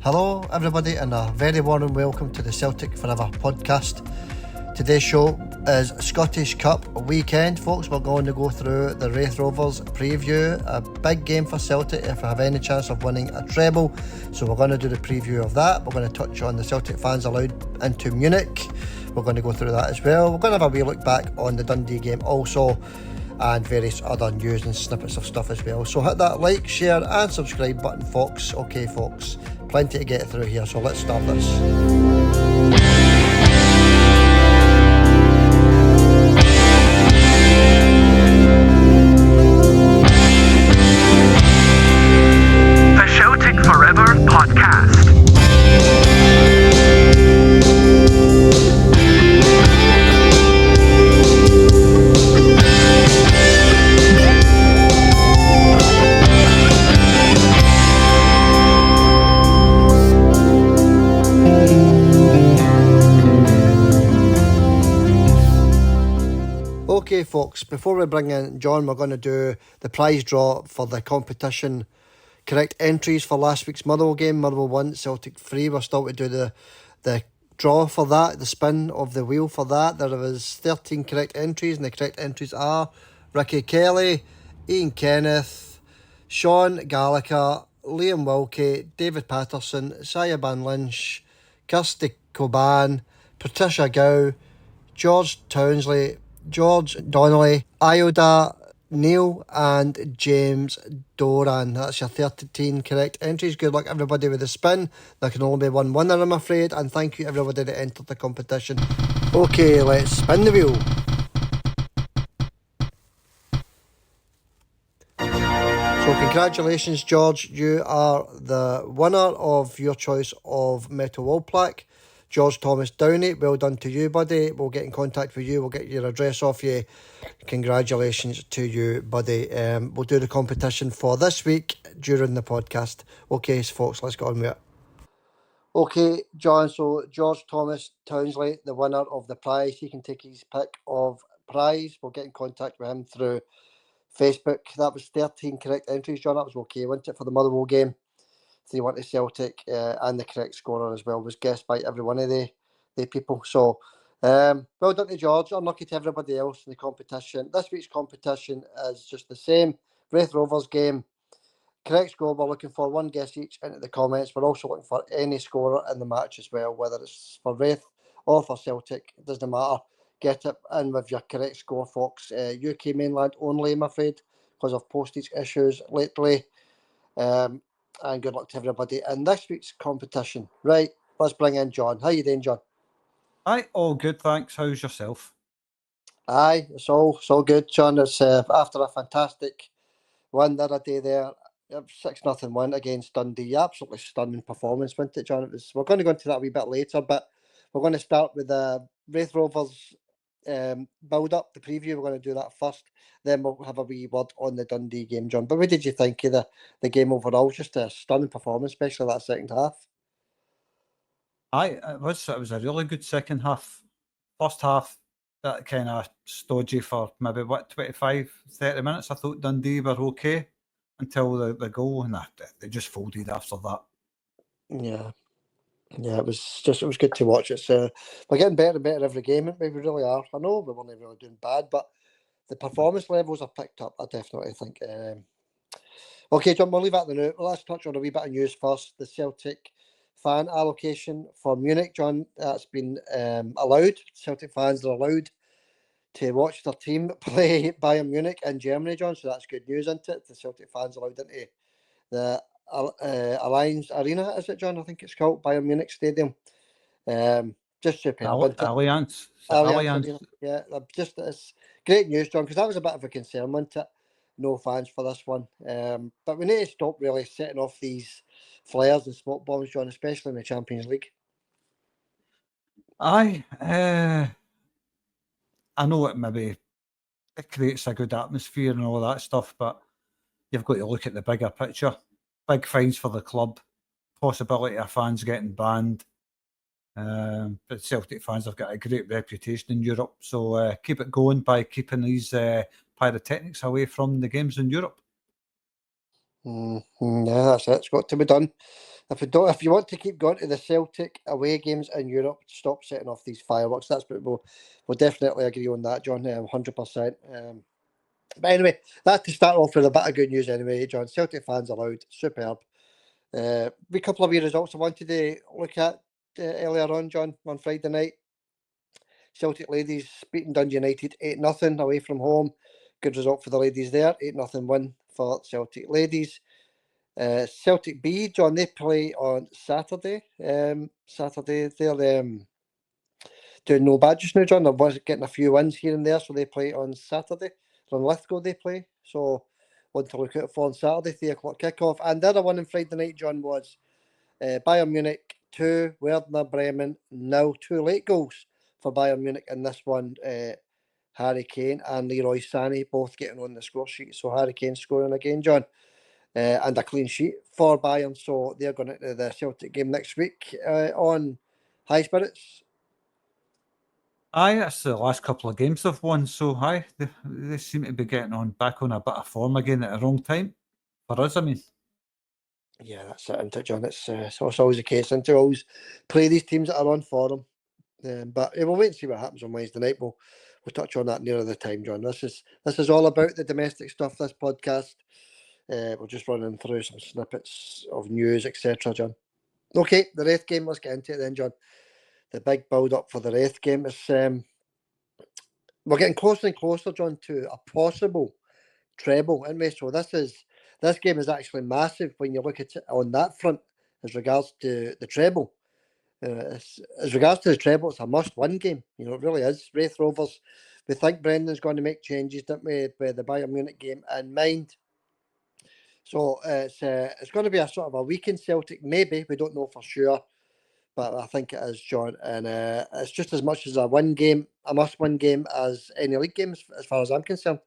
Hello everybody and a very warm welcome to the Celtic Forever podcast. Today's show is Scottish Cup weekend, folks. We're going to go through the Raith Rovers preview, a big game for Celtic if we have any chance of winning a treble. So we're going to do the preview of that. We're going to touch on the Celtic fans allowed into Munich. We're going to go through that as well. We're going to have a wee look back on the Dundee game also, and various other news and snippets of stuff as well. So hit that like, share and subscribe button, folks. Okay, folks, plenty to get through here, so let's start this. The Celtic Forever podcast. Okay, folks, before we bring in John, we're going to do the prize draw for the competition. Correct entries for last week's Motherwell game. Motherwell 1, Celtic 3. We're still to do the draw for that, the spin of the wheel for that. There was 13 correct entries, and the correct entries are Ricky Kelly, Ian Kenneth, Sean Gallagher, Liam Wilkie, David Patterson, Sayaban Lynch, Kirsty Coban, Patricia Gow, George Townsley, George Donnelly, Ioda, Neil and James Doran. That's your 13 correct entries. Good luck everybody with the spin. There can only be one winner, I'm afraid, and thank you everybody that entered the competition. Okay, let's spin the wheel. So congratulations, George, you are the winner of your choice of Metal Wall Plaque. George Thomas Downey, well done to you, buddy. We'll get in contact with you. We'll get your address off you. Congratulations to you, buddy. We'll do the competition for this week during the podcast. Okay, folks, let's get on with it. Okay, John, so George Thomas Townsley, the winner of the prize. He can take his pick of prize. We'll get in contact with him through Facebook. That was 13 correct entries, John. That was okay, wasn't it, for the Motherwell game? 3-1 to Celtic, and the correct scorer as well was guessed by every one of the people. So, well done to George. Unlucky to everybody else in the competition. This week's competition is just the same. Raith Rovers game. Correct score, we're looking for one guess each into the comments. We're also looking for any scorer in the match as well, whether it's for Raith or for Celtic. It doesn't matter. Get it in with your correct score, folks. UK mainland only, I'm afraid, because of postage issues lately. And good luck to everybody in this week's competition. Right, let's bring in John. How you doing, John? Aye, all good, thanks. How's yourself? Aye, it's all good, John. It's after a fantastic win the other day there, 6-0 win against Dundee. Absolutely stunning performance, wasn't it, John? We're going to go into that a wee bit later, but we're going to start with the Raith Rovers build up, the preview. We're going to do that first, then we'll have a wee word on the Dundee game, John. But what did you think of the game overall? Just a stunning performance, especially that second half. Aye, it was a really good second half. First half, that kind of stodgy for maybe 25, 30 minutes. I thought Dundee were okay until the goal, and they just folded after that. Yeah, it was good to watch. It's we're getting better and better every game, and we really are. I know we weren't really doing bad, but the performance levels have picked up, I definitely think. Okay, John, we'll leave that now. Well, let's touch on a wee bit of news first. The Celtic fan allocation for Munich, John, that's been allowed. Celtic fans are allowed to watch their team play Bayern Munich in Germany, John, so that's good news, isn't it? The Celtic fans allowed into the Allianz Arena, is it, John? I think it's called Bayern Munich Stadium. Just superb. Allianz. Arena. Yeah, just it's great news, John, because that was a bit of a concern, wasn't it? No fans for this one. But we need to stop really setting off these flares and smoke bombs, John, especially in the Champions League. Aye, I know it creates a good atmosphere and all that stuff, but you've got to look at the bigger picture. Big fines for the club, possibility of fans getting banned. But Celtic fans have got a great reputation in Europe, so keep it going by keeping these pyrotechnics away from the games in Europe. Yeah, that's it. It's got to be done. if you want to keep going to the Celtic away games in Europe, stop setting off these fireworks. That's what we'll definitely agree on that, John. 100%. But anyway, that's to start off with a bit of good news anyway, John. Celtic fans allowed. Superb. A couple of your results I wanted to look at earlier on, John, on Friday night. Celtic ladies beating Dundee United 8-0 away from home. Good result for the ladies there. 8-0 win for Celtic ladies. Celtic B, John, they play on Saturday. Saturday, they're doing no bad just now, John. They're getting a few wins here and there, so they play on Saturday. On Lithgow they play, so one to look out for on Saturday, 3 o'clock kickoff. And the other one on Friday night, John, was Bayern Munich 2, Werder Bremen 0. 2 late goals for Bayern Munich in this one. Harry Kane and Leroy Sané both getting on the score sheet. So Harry Kane scoring again, John. And a clean sheet for Bayern. So they're going into the Celtic game next week on high spirits. Aye, that's the last couple of games they've won. So, aye, they seem to be getting back on a bit of form again at the wrong time. For us, I mean. Yeah, that's it, isn't it, John? It's always the case. And to always play these teams that are on for them. But we'll wait and see what happens on Wednesday night. We'll touch on that nearer the time, John. This is all about the domestic stuff, this podcast. We're just running through some snippets of news, etc., John. Okay, the Raith game, let's get into it then, John. The big build-up for the Raith game is... we're getting closer and closer, John, to a possible treble, aren't we? So this game is actually massive when you look at it on that front as regards to the treble. As regards to the treble, it's a must-win game. You know, it really is. Raith Rovers, we think Brendan's going to make changes, don't we, with the Bayern Munich game in mind. So it's going to be a sort of a weekend Celtic, maybe. We don't know for sure. But I think it is, John. And it's just as much as a must-win game as any league games, as far as I'm concerned.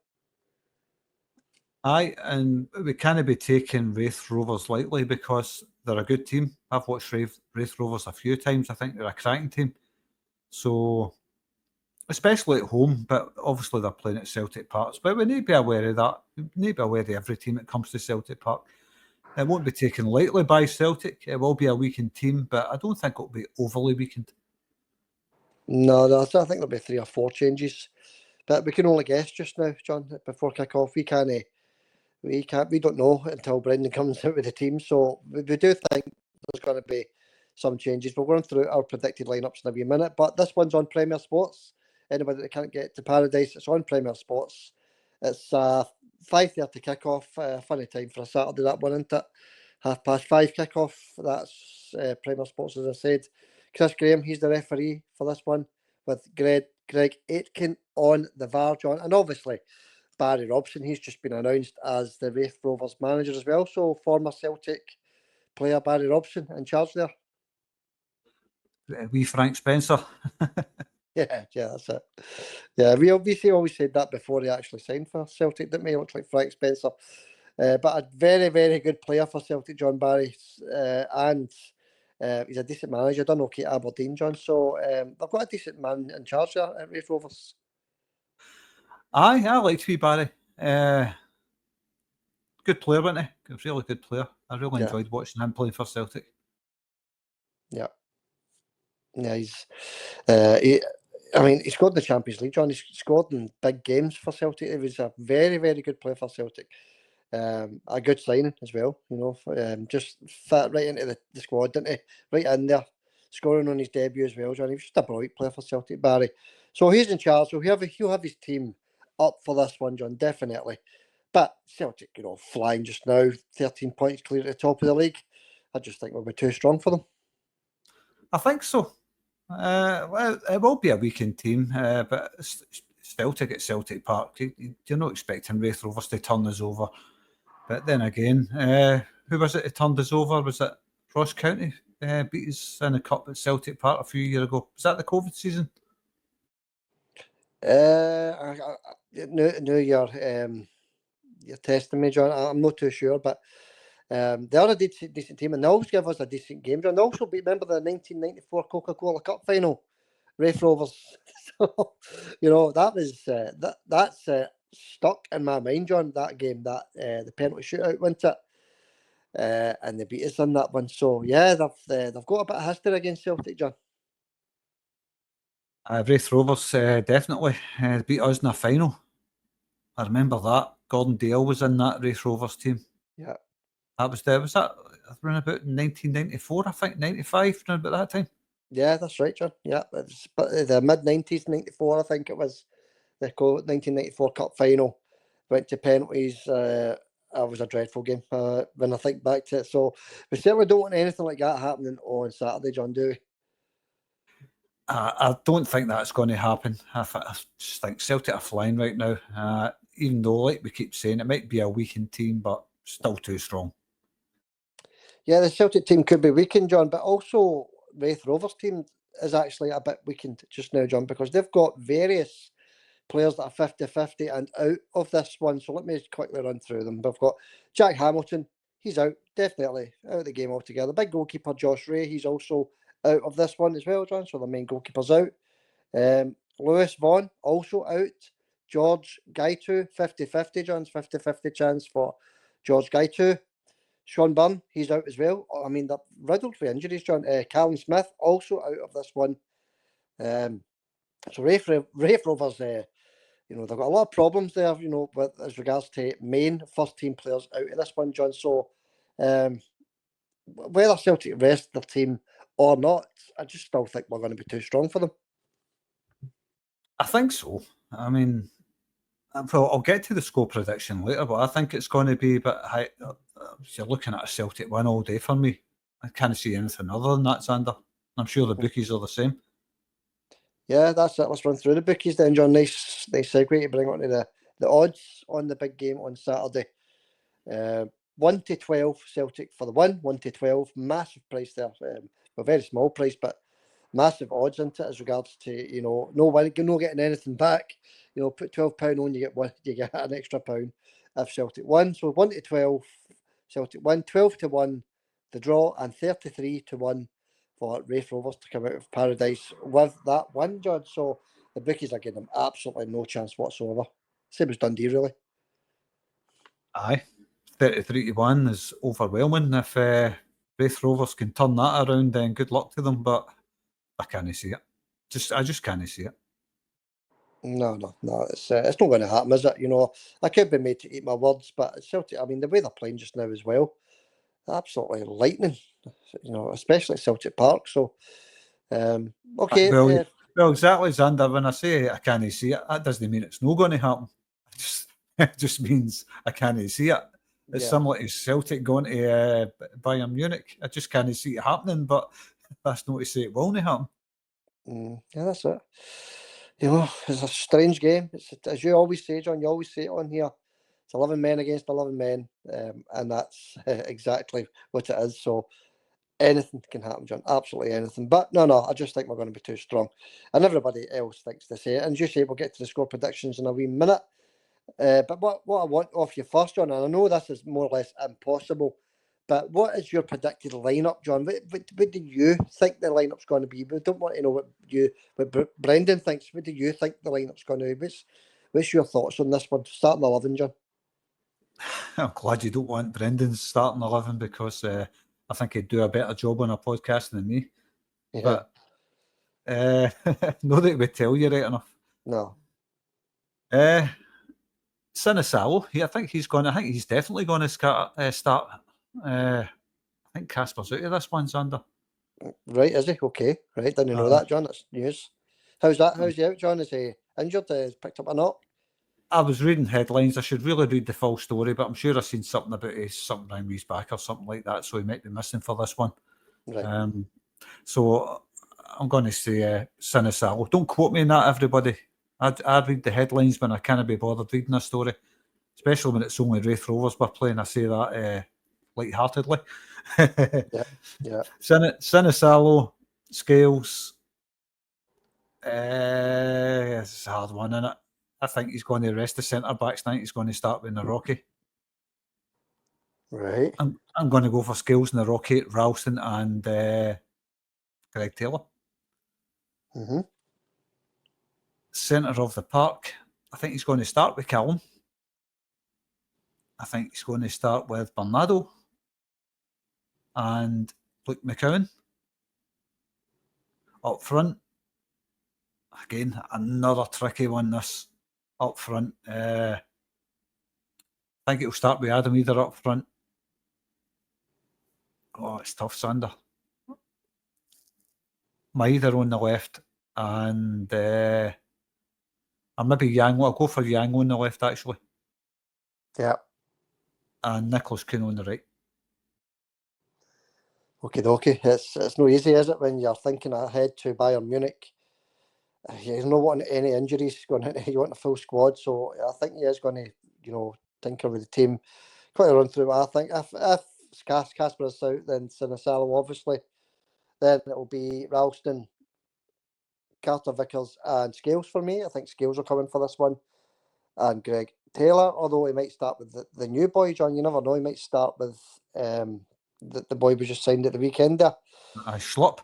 Aye, and we can't be taking Raith Rovers lightly because they're a good team. I've watched Raith Rovers a few times. I think they're a cracking team. So, especially at home, but obviously they're playing at Celtic Park. But we need to be aware of that. We need to be aware of every team that comes to Celtic Park. It won't be taken lightly by Celtic. It will be a weakened team, but I don't think it'll be overly weakened. No, I think there'll be 3 or 4 changes. But we can only guess just now, John, before kick-off. We don't know until Brendan comes out with the team. So we do think there's going to be some changes. We'll run through our predicted lineups in a wee minute. But this one's on Premier Sports. Anybody that can't get to Paradise, it's on Premier Sports. It's 5:30 kickoff. Funny time for a Saturday, that one, isn't it? 5:30 kickoff. That's Premier Sports, as I said. Chris Graham, he's the referee for this one, with Greg Aitken on the VAR, John. And obviously, Barry Robson, he's just been announced as the Raith Rovers manager as well. So, former Celtic player Barry Robson in charge there. Wee Frank Spencer. Yeah, that's it. Yeah, we always said that before he actually signed for Celtic, didn't we? He looked like Frank Spencer. But a very, very good player for Celtic, John Barry. And he's a decent manager, done okay at Aberdeen, John. So they've got a decent man in charge there at Raith Rovers. Aye, I liked wee Barry. Good player, wasn't he? A really good player. I really enjoyed watching him play for Celtic. Yeah. Yeah, he scored in the Champions League, John. He scored in big games for Celtic. He was a very, very good player for Celtic. A good signing as well, you know. Just fit right into the squad, didn't he? Right in there, scoring on his debut as well, John. He was just a brilliant player for Celtic, Barry. So he's in charge. So he'll have his team up for this one, John, definitely. But Celtic, you know, flying just now, 13 points clear at the top of the league. I just think we'll be too strong for them. I think so. Well, it will be a weekend team, but Celtic at Celtic Park. You're not expecting Raith Rovers to turn us over. But then again, who was it that turned us over? Was it Ross County beat us in the cup at Celtic Park a few years ago? Was that the COVID season? You're testing me, John. I'm not too sure, but they are a decent team, and they always give us a decent game, John. They also remember the 1994 Coca-Cola Cup final, Raith Rovers. So, you know, that was that's stuck in my mind, John. That game, that the penalty shootout, wasn't it? and they beat us in that one. So yeah, they've got a bit of history against Celtic, John. Raith Rovers definitely beat us in a final. I remember that. Gordon Dale was in that Raith Rovers team. Yeah. That was that around about 1994, I think, 95, around about that time. Yeah, that's right, John. Yeah, it's the mid-90s, 94, I think it was. The 1994 Cup final went to penalties. That was a dreadful game when I think back to it. So we certainly don't want anything like that happening on Saturday, John, do we? I don't think that's going to happen. I just think Celtic are flying right now. Even though, like we keep saying, it might be a weakened team, but still too strong. Yeah, the Celtic team could be weakened, John, but also Raith Rovers team is actually a bit weakened just now, John, because they've got various players that are 50-50 and out of this one. So let me quickly run through them. We've got Jack Hamilton. He's out, definitely out of the game altogether. Big goalkeeper Josh Ray. He's also out of this one as well, John. So the main goalkeeper's out. Lewis Vaughan also out. George Gaitu, 50-50, John's 50-50 chance for George Gaitu. Sean Byrne, he's out as well. I mean, they're riddled with injuries, John. Callum Smith also out of this one. So Raith Rovers, they've got a lot of problems there, with as regards to main first team players out of this one, John. So whether Celtic rest their team or not, I just still think we're going to be too strong for them. I think so. I mean, well, I'll get to the score prediction later, but I think it's going to be a bit high. You're looking at a Celtic win all day for me. I can't see anything other than that, Xander. I'm sure the bookies are the same. Yeah, that's it. Let's run through the bookies then, John. Nice segue to bring on to the odds on the big game on Saturday. 1-12 Celtic for the win. 1-12, massive price there. A very small price, but massive odds into it as regards to no getting anything back. Put £12 on, you get an extra pound if Celtic win. So 1-12 Celtic win, 12-1 the draw, and 33-1 for Raith Rovers to come out of paradise with that win, John. So the bookies are giving them absolutely no chance whatsoever. Same as Dundee, really. Aye, 33-1 is overwhelming. If Raith Rovers can turn that around, then good luck to them. But I can't see it. I just can't see it. No, it's not going to happen, is it? I could be made to eat my words, but Celtic, I mean, the way they're playing just now as well, absolutely lightning, especially at Celtic Park. So, okay. Well, exactly, Xander. When I say I can't see it, that doesn't mean it's not going to happen. It just means I can't see it. It's similar to Celtic going to Bayern Munich. I just can't see it happening, but that's not to say it will not happen. Yeah, that's it. It's a strange game. It's, as you always say, John, you always say it on here. It's 11 men against 11 men, and that's exactly what it is. So anything can happen, John. Absolutely anything. But no, I just think we're going to be too strong. And everybody else thinks the same. And as you say, we'll get to the score predictions in a wee minute. But what I want off you first, John, and I know this is more or less impossible, but what is your predicted lineup, John? What do you think the lineup's going to be? We don't want to know what Brendan thinks. What do you think the lineup's going to be? What's your thoughts on this one? Starting 11, John. I'm glad you don't want Brendan's starting 11 because I think he'd do a better job on a podcast than me. Yeah. But not that he would tell you right enough. No. Sinisalo, I think he's definitely going to start. I think Casper's out of this one, Xander. Right, is he? Okay. Right, didn't know that, John. That's news. How's that? How's he out, John? Is he injured? Picked up a knock? I was reading headlines. I should really read the full story, but I'm sure I've seen something about something around his back or something like that, so he might be missing for this one. Right. So I'm going to say Sinisalo. Don't quote me on that, everybody. I read the headlines when I can't be bothered reading a story, especially when it's only Raith Rovers we're playing. I say that lightheartedly. Yeah. Sinisalo, Scales. It's a hard one, isn't it? I think he's going to rest the centre backs tonight. He's going to start with Naroki. Right. I'm going to go for Scales, Naroki, Ralston, and Greg Taylor. Mm-hmm. Centre of the park, I think he's going to start with Callum. I think he's going to start with Bernardo. and Luke McCowan. Up front, again, another tricky one, this up front. I think it'll start with Adam Either up front. Oh, it's tough, Sander. Maida on the left, and or maybe Yang. I'll go for Yang on the left, actually. Yeah. And Nicholas-Gerrit on the right. Okay. It's no easy, is it, when you're thinking ahead to Bayern Munich? You're not wanting any injuries going in. You want a full squad, so I think he is going to, tinker with the team. Quite a run through. I think if Casper is out, then Sinisalo, obviously. Then it'll be Ralston, Carter Vickers, and Scales for me. I think Scales are coming for this one, and Greg Taylor. Although he might start with the new boy, John. You never know. He might start with the boy we just signed at the weekend there. Schlupp.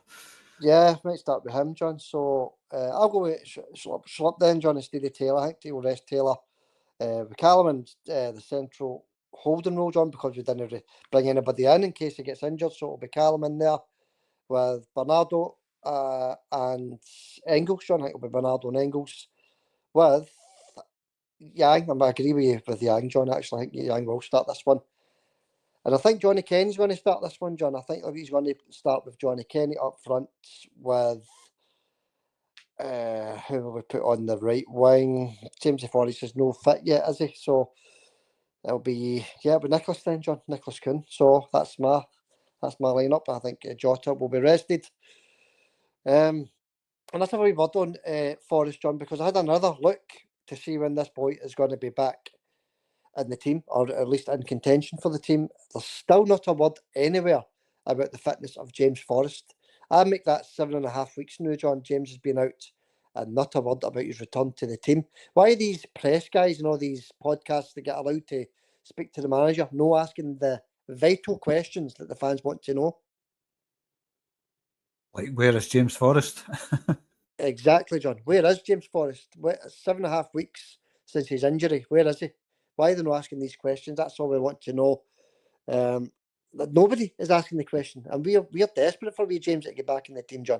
Yeah, might start with him, John. So I'll go with Schlupp then, John, instead of Taylor. I think he'll rest Taylor. With Callum the central holding role, John, because we didn't bring anybody in case he gets injured. So it'll be Callum in there with Bernardo and Engels, John. I think it'll be Bernardo and Engels with Yang. I agree with you with Yang, John. Actually, I think Yang will start this one. And I think Johnny Kenny's going to start this one, John. I think he's going to start with Johnny Kenny up front with who will we put on the right wing? James Forrest is no fit yet, is he? So it'll be Nicholas then, John. Nicholas-Gerrit. So that's my lineup. I think Jota will be rested. And that's a wee word on Forrest, John, because I had another look to see when this boy is going to be back in the team, or at least in contention for the team. There's still not a word anywhere about the fitness of James Forrest. I make that 7.5 weeks now, John. James has been out, and not a word about his return to the team. Why are these press guys and all these podcasts that get allowed to speak to the manager no asking the vital questions that the fans want to know? Like, where is James Forrest? Exactly, John. Where is James Forrest? 7.5 weeks since his injury. Where is he? Why are they not asking these questions? That's all we want to know. Nobody is asking the question, and we're desperate for wee James to get back in the team, John.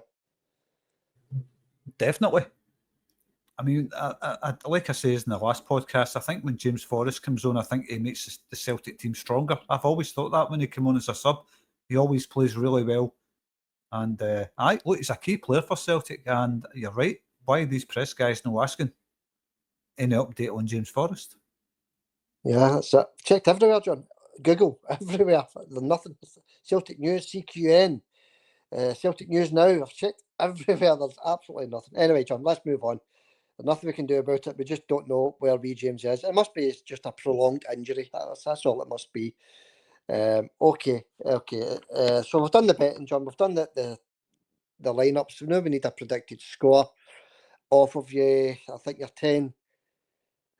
Definitely. I mean, I like I said in the last podcast, I think when James Forrest comes on, I think he makes the Celtic team stronger. I've always thought that when he came on as a sub. He always plays really well. And look, he's a key player for Celtic. And you're right. Why are these press guys not asking any update on James Forrest? Yeah, that's it. Checked everywhere, John. Google, everywhere. There's nothing. Celtic News, CQN, Celtic News Now. I've checked everywhere. There's absolutely nothing. Anyway, John, let's move on. There's nothing we can do about it. We just don't know where wee James is. It must be just a prolonged injury. That's all it must be. Okay. So we've done the betting, John. We've done the lineups. So now we need a predicted score off of you. I think you're 10.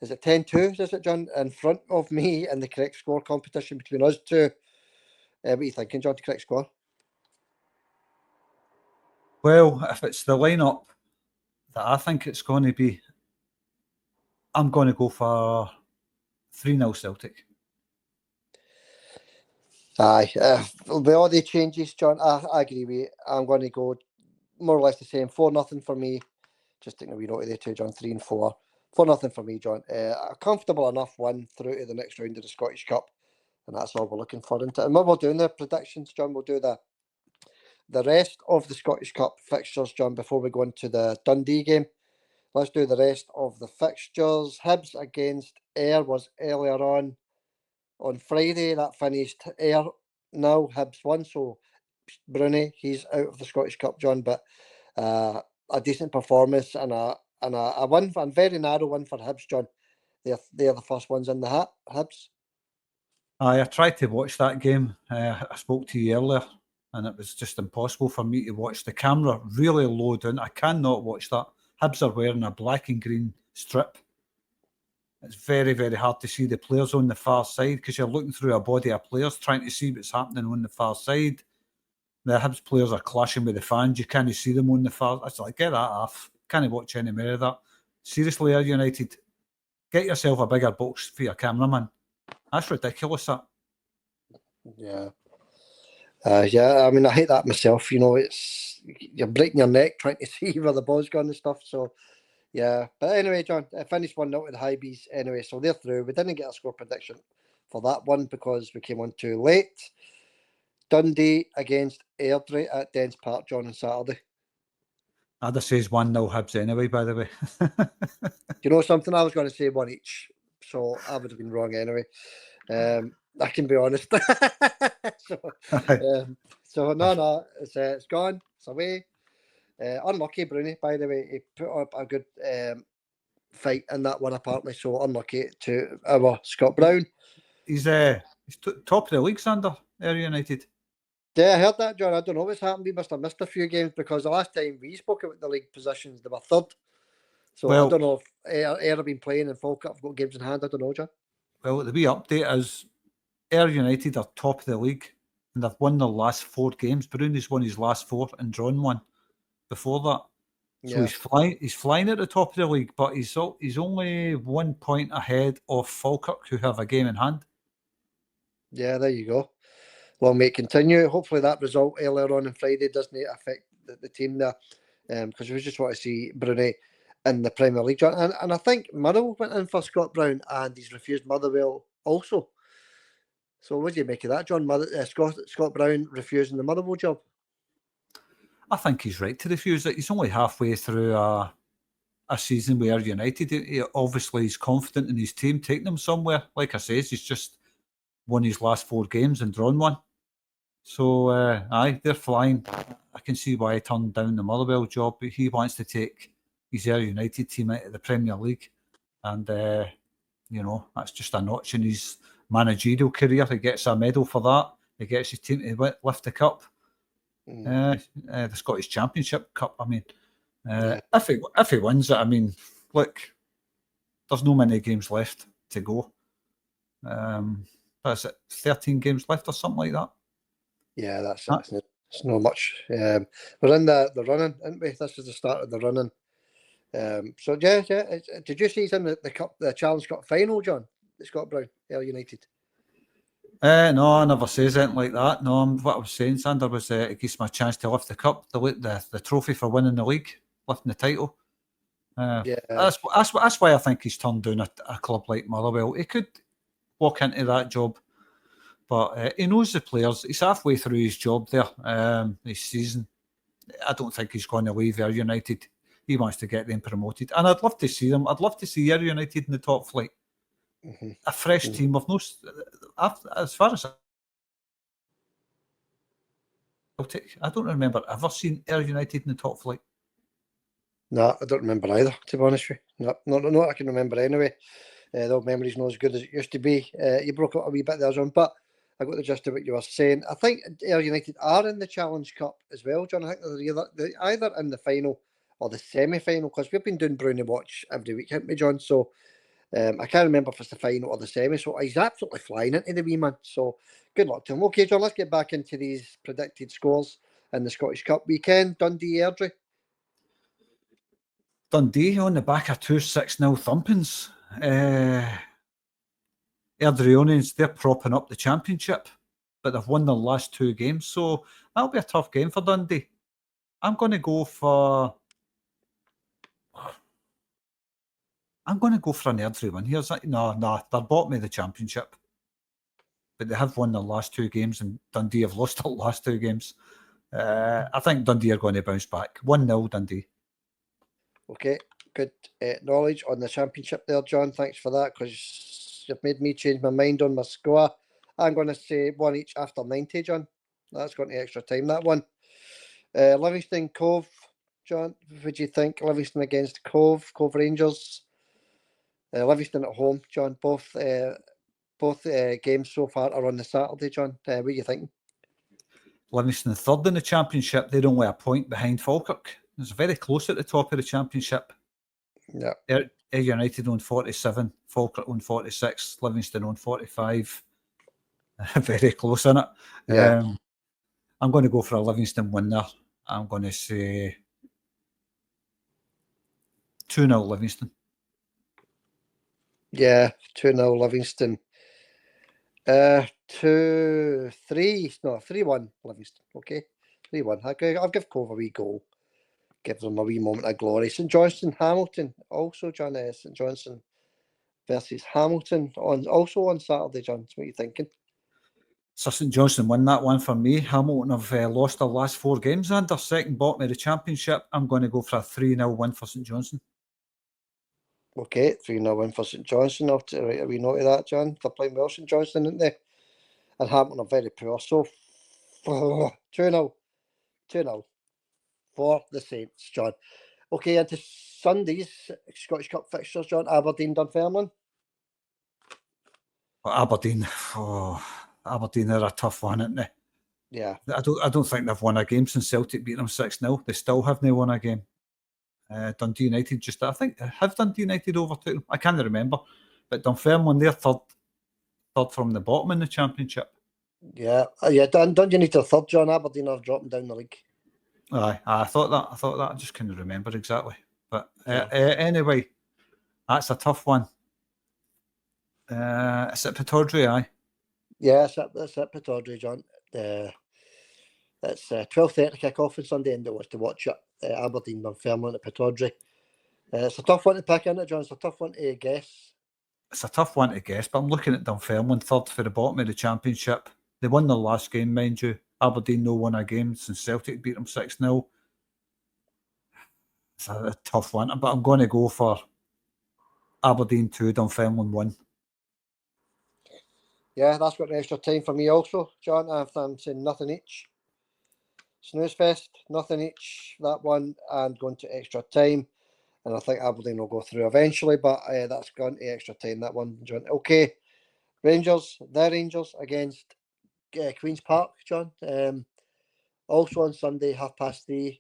Is it 10-2, is it, John? In front of me in the correct score competition between us two. What are you thinking, John, the correct score? Well, if it's the lineup that I think it's going to be, I'm going to go for 3-0 Celtic. Aye. With all the changes, John, I agree with you. I'm going to go more or less the same. 4-0 for me. Just taking a wee note of the two, John. 3 and 4. 4-0 for me, John. A comfortable enough win through to the next round of the Scottish Cup. And that's all we're looking for, isn't it? And when we're doing the predictions, John, we'll do the rest of the Scottish Cup fixtures, John, before we go into the Dundee game. Let's do the rest of the fixtures. Hibs against Ayr was earlier on Friday. That finished Ayr now. Hibs won, so Bruni, he's out of the Scottish Cup, John, but a decent performance and a win, a very narrow win for Hibs, John. They're the first ones in the hat, Hibs. I tried to watch that game. I spoke to you earlier, and it was just impossible for me to watch. The camera really low down. I cannot watch that. Hibs are wearing a black and green strip. It's very, very hard to see the players on the far side because you're looking through a body of players trying to see what's happening on the far side. The Hibs players are clashing with the fans. You can't see them on the far. It's like, get that off. Can't watch any more of that. Seriously, Ayr United, get yourself a bigger box for your cameraman. That's ridiculous, that. Yeah. Yeah, I mean, I hate that myself. You're breaking your neck trying to see where the ball's gone and stuff. So, yeah. But anyway, John, I finished 1-0 with the High Bees anyway, so they're through. We didn't get a score prediction for that one because we came on too late. Dundee against Airdrie at Dens Park, John, on Saturday. I'd have says 1-0 Hibs anyway, by the way. You know something? I was going to say one each, so I would have been wrong anyway. I can be honest. No, it's gone. It's away. Unlucky, Bruni, by the way. He put up a good fight in that one, apparently. So unlucky to our Scott Brown. He's top of the league, Sander, Ayr United. Yeah, I heard that, John. I don't know what's happened. We must have missed a few games because the last time we spoke about the league positions, they were third. So I don't know if Ayr have been playing and Falkirk have got games in hand. I don't know, John. Well, the wee update is Ayr United are top of the league and they've won their last 4 games. Bruni's won his last 4 and drawn 1 before that. So he's flying at the top of the league, but he's only 1 point ahead of Falkirk, who have a game in hand. Yeah, there you go. Well, mate, continue. Hopefully that result earlier on Friday doesn't affect the team there, because we just want to see Brunei in the Premier League, John. And I think Motherwell went in for Scott Brown and he's refused Motherwell also. So what do you make of that, John? Scott Brown refusing the Motherwell job? I think he's right to refuse it. He's only halfway through a season with Ayr United. He obviously is confident in his team, taking them somewhere. Like I says, he's just won his last 4 games and drawn 1. So, they're flying. I can see why he turned down the Motherwell job, but he wants to take his Ayr United team out of the Premier League. And, that's just a notch in his managerial career. He gets a medal for that. He gets his team to lift the cup. The Scottish Championship Cup, I mean. If he wins it, I mean, look, there's no many games left to go. That's it, 13 games left or something like that. Yeah, that's it. It's not much. We're in the running, aren't we? This is the start of the running. So yeah. Did you see he's in the Challenge Cup final, John? The Scott Brown, Ayr United. No, I never says anything like that. No, what I was saying, Sander, was it gives me a chance to lift the cup, the trophy for winning the league, lifting the title. That's why I think he's turned down a club like Motherwell. He could walk into that job, but he knows the players. He's halfway through his job there, this season. I don't think he's going to leave Ayr United. He wants to get them promoted, and I'd love to see them. I'd love to see Ayr United in the top flight. Mm-hmm. A fresh team of as far as I don't remember ever seeing Ayr United in the top flight. No, I don't remember either, to be honest with you. No, I can remember anyway. The old memory's not as good as it used to be. You broke up a wee bit there, John, but I got the gist of what you were saying. I think Ayr United are in the Challenge Cup as well, John. I think they're either in the final or the semi-final, because we've been doing Brownie Watch every week, haven't we, John? So I can't remember if it's the final or the semi. So he's absolutely flying into the wee man. So good luck to him. Okay, John, let's get back into these predicted scores in the Scottish Cup weekend. Dundee, Airdrie. Dundee on the back of 2-6-0 thumpings. Airdrieonians, they're propping up the championship, but they've won their last 2 games, so that'll be a tough game for Dundee. I'm going to go for an Airdrie win. No, they're bottom of the championship, but they have won their last 2 games, and Dundee have lost their last 2 games. I think Dundee are going to bounce back. 1-0 Dundee. Okay, good knowledge on the championship there, John. Thanks for that, because you've made me change my mind on my score. I'm going to say 1 each after 90, John. That's going to extra time, that one. Livingston, Cove, John. What do you think? Livingston against Cove Rangers. Livingston at home, John. Both games so far are on the Saturday, John. What are you thinking? Livingston third in the championship. They're only a point behind Falkirk. It's very close at the top of the championship. Yeah. Ayr United on 47, Falkirk on 46, Livingston on 45. Very close, isn't it? Yeah. I'm going to go for a Livingston win there. I'm going to say 2-0 Livingston. Yeah, 2-0 Livingston. 2-3. No, 3-1 Livingston. Okay, 3-1. I'll give Cove a wee goal. Give them a wee moment of glory. St Johnstone, Hamilton. Also, John, St Johnstone versus Hamilton on Saturday, John. What are you thinking? So St Johnstone won that one for me. Hamilton have lost their last 4 games and they're second bottom of the championship. I'm going to go for a 3-0 win for St Johnstone. Okay, 3-0 win for St Johnstone. I'll write a wee note of that, John. They're playing well, St Johnstone, aren't they? And Hamilton are very poor. So 2-0. 2-0 for the Saints, John. Okay, into Sunday's Scottish Cup fixtures, John. Aberdeen, Dunfermline. But Aberdeen, Aberdeen are a tough one, aren't they? Yeah. I don't think they've won a game since Celtic beat them 6-0. They still haven't won a game. Dundee United I think have Dundee United overtook them. I can't remember. But Dunfermline, they're third from the bottom in the championship. Yeah. Dundee United are third, John. Aberdeen are dropping down the league. I thought that. I just couldn't remember exactly. But anyway, that's a tough one. It's at Pittodrie, aye. Yeah, that's at Pittodrie, John. It's 12:30 kick-off on Sunday, and it was to watch it. Aberdeen, Dunfermline at Pittodrie. It's a tough one to pick, isn't it, John? It's a tough one to guess. It's a tough one to guess, but I'm looking at Dunfermline, third for the bottom of the championship. They won their last game, mind you. Aberdeen no won a game since Celtic beat them 6-0. It's a tough one, but I'm going to go for Aberdeen 2, Dunfermline 1. Yeah, that's got an extra time for me also, John. I'm saying nothing each. Snooze Fest, nothing each, that one, and going to extra time. And I think Aberdeen will go through eventually, but that's gone to extra time, that one, John. Okay, Rangers against Queen's Park, John. Also on Sunday, 3:30.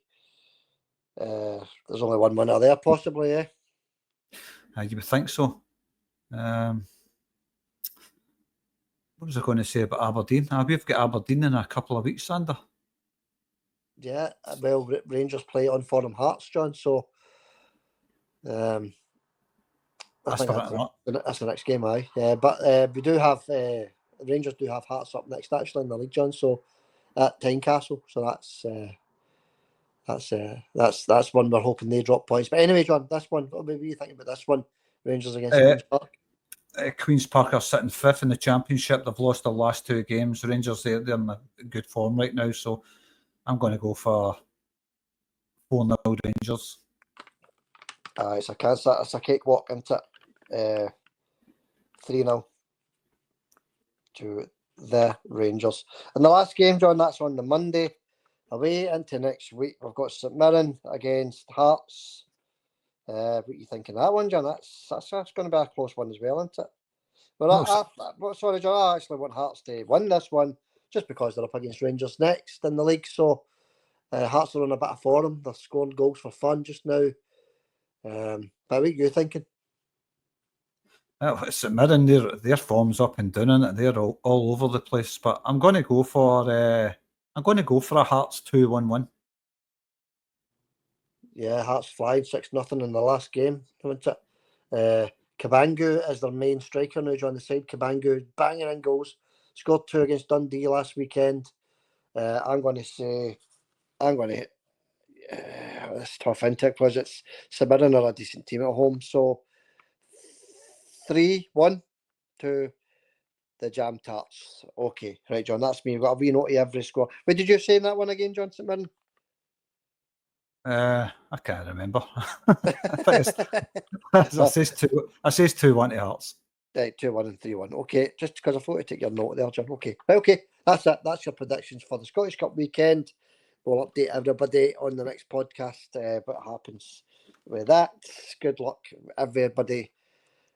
There's only one winner there, possibly, yeah. You would think so. What was I going to say about Aberdeen? We've got Aberdeen in a couple of weeks, Sander. Yeah, well, Rangers play on Forum Hearts, John, so I think that's the next game, aye. But we do have Rangers do have Hearts up next actually in the league, John. So at Tynecastle, so that's one we're hoping they drop points. But anyway, John, this one, what are you thinking about this one? Rangers against Queen's Park. Queen's Park are sitting 5th in the championship. They've lost their last 2 games. Rangers, they're in good form right now, so I'm going to go for 4-0 Rangers. It's a cakewalk, isn't it? 3-0 to the Rangers. And the last game, John, that's on the Monday. Away into next week, we've got St Mirren against Hearts. What are you thinking of that one, John? That's going to be a close one as well, isn't it? Well, sorry, John, I actually want Hearts to win this one just because they're up against Rangers next in the league. So Hearts are on a bit of form. They're scoring goals for fun just now. But what are you thinking? St Mirren, their form's up and down, and they're all over the place. But I'm going to go for a Hearts 2-1 win. Yeah, Hearts flying 6-0 in the last game, isn't it? Kabangu is their main striker now, John, the side. Kabangu banging in goals. Scored 2 against Dundee last weekend. I'm going to say, it's tough, isn't it? Because it's St Mirren are a decent team at home. So 3-1 to the Jam Tarts. Okay, right, John, that's me. We've got a wee note of every score. What did you say in that one again, John, St Mirren? I can't remember. I says 2-1 to Hearts. Right, 2-1 and 3-1. Okay, just because I thought I'd take your note there, John. Okay, that's it. That's your predictions for the Scottish Cup weekend. We'll update everybody on the next podcast what happens with that. Good luck, everybody.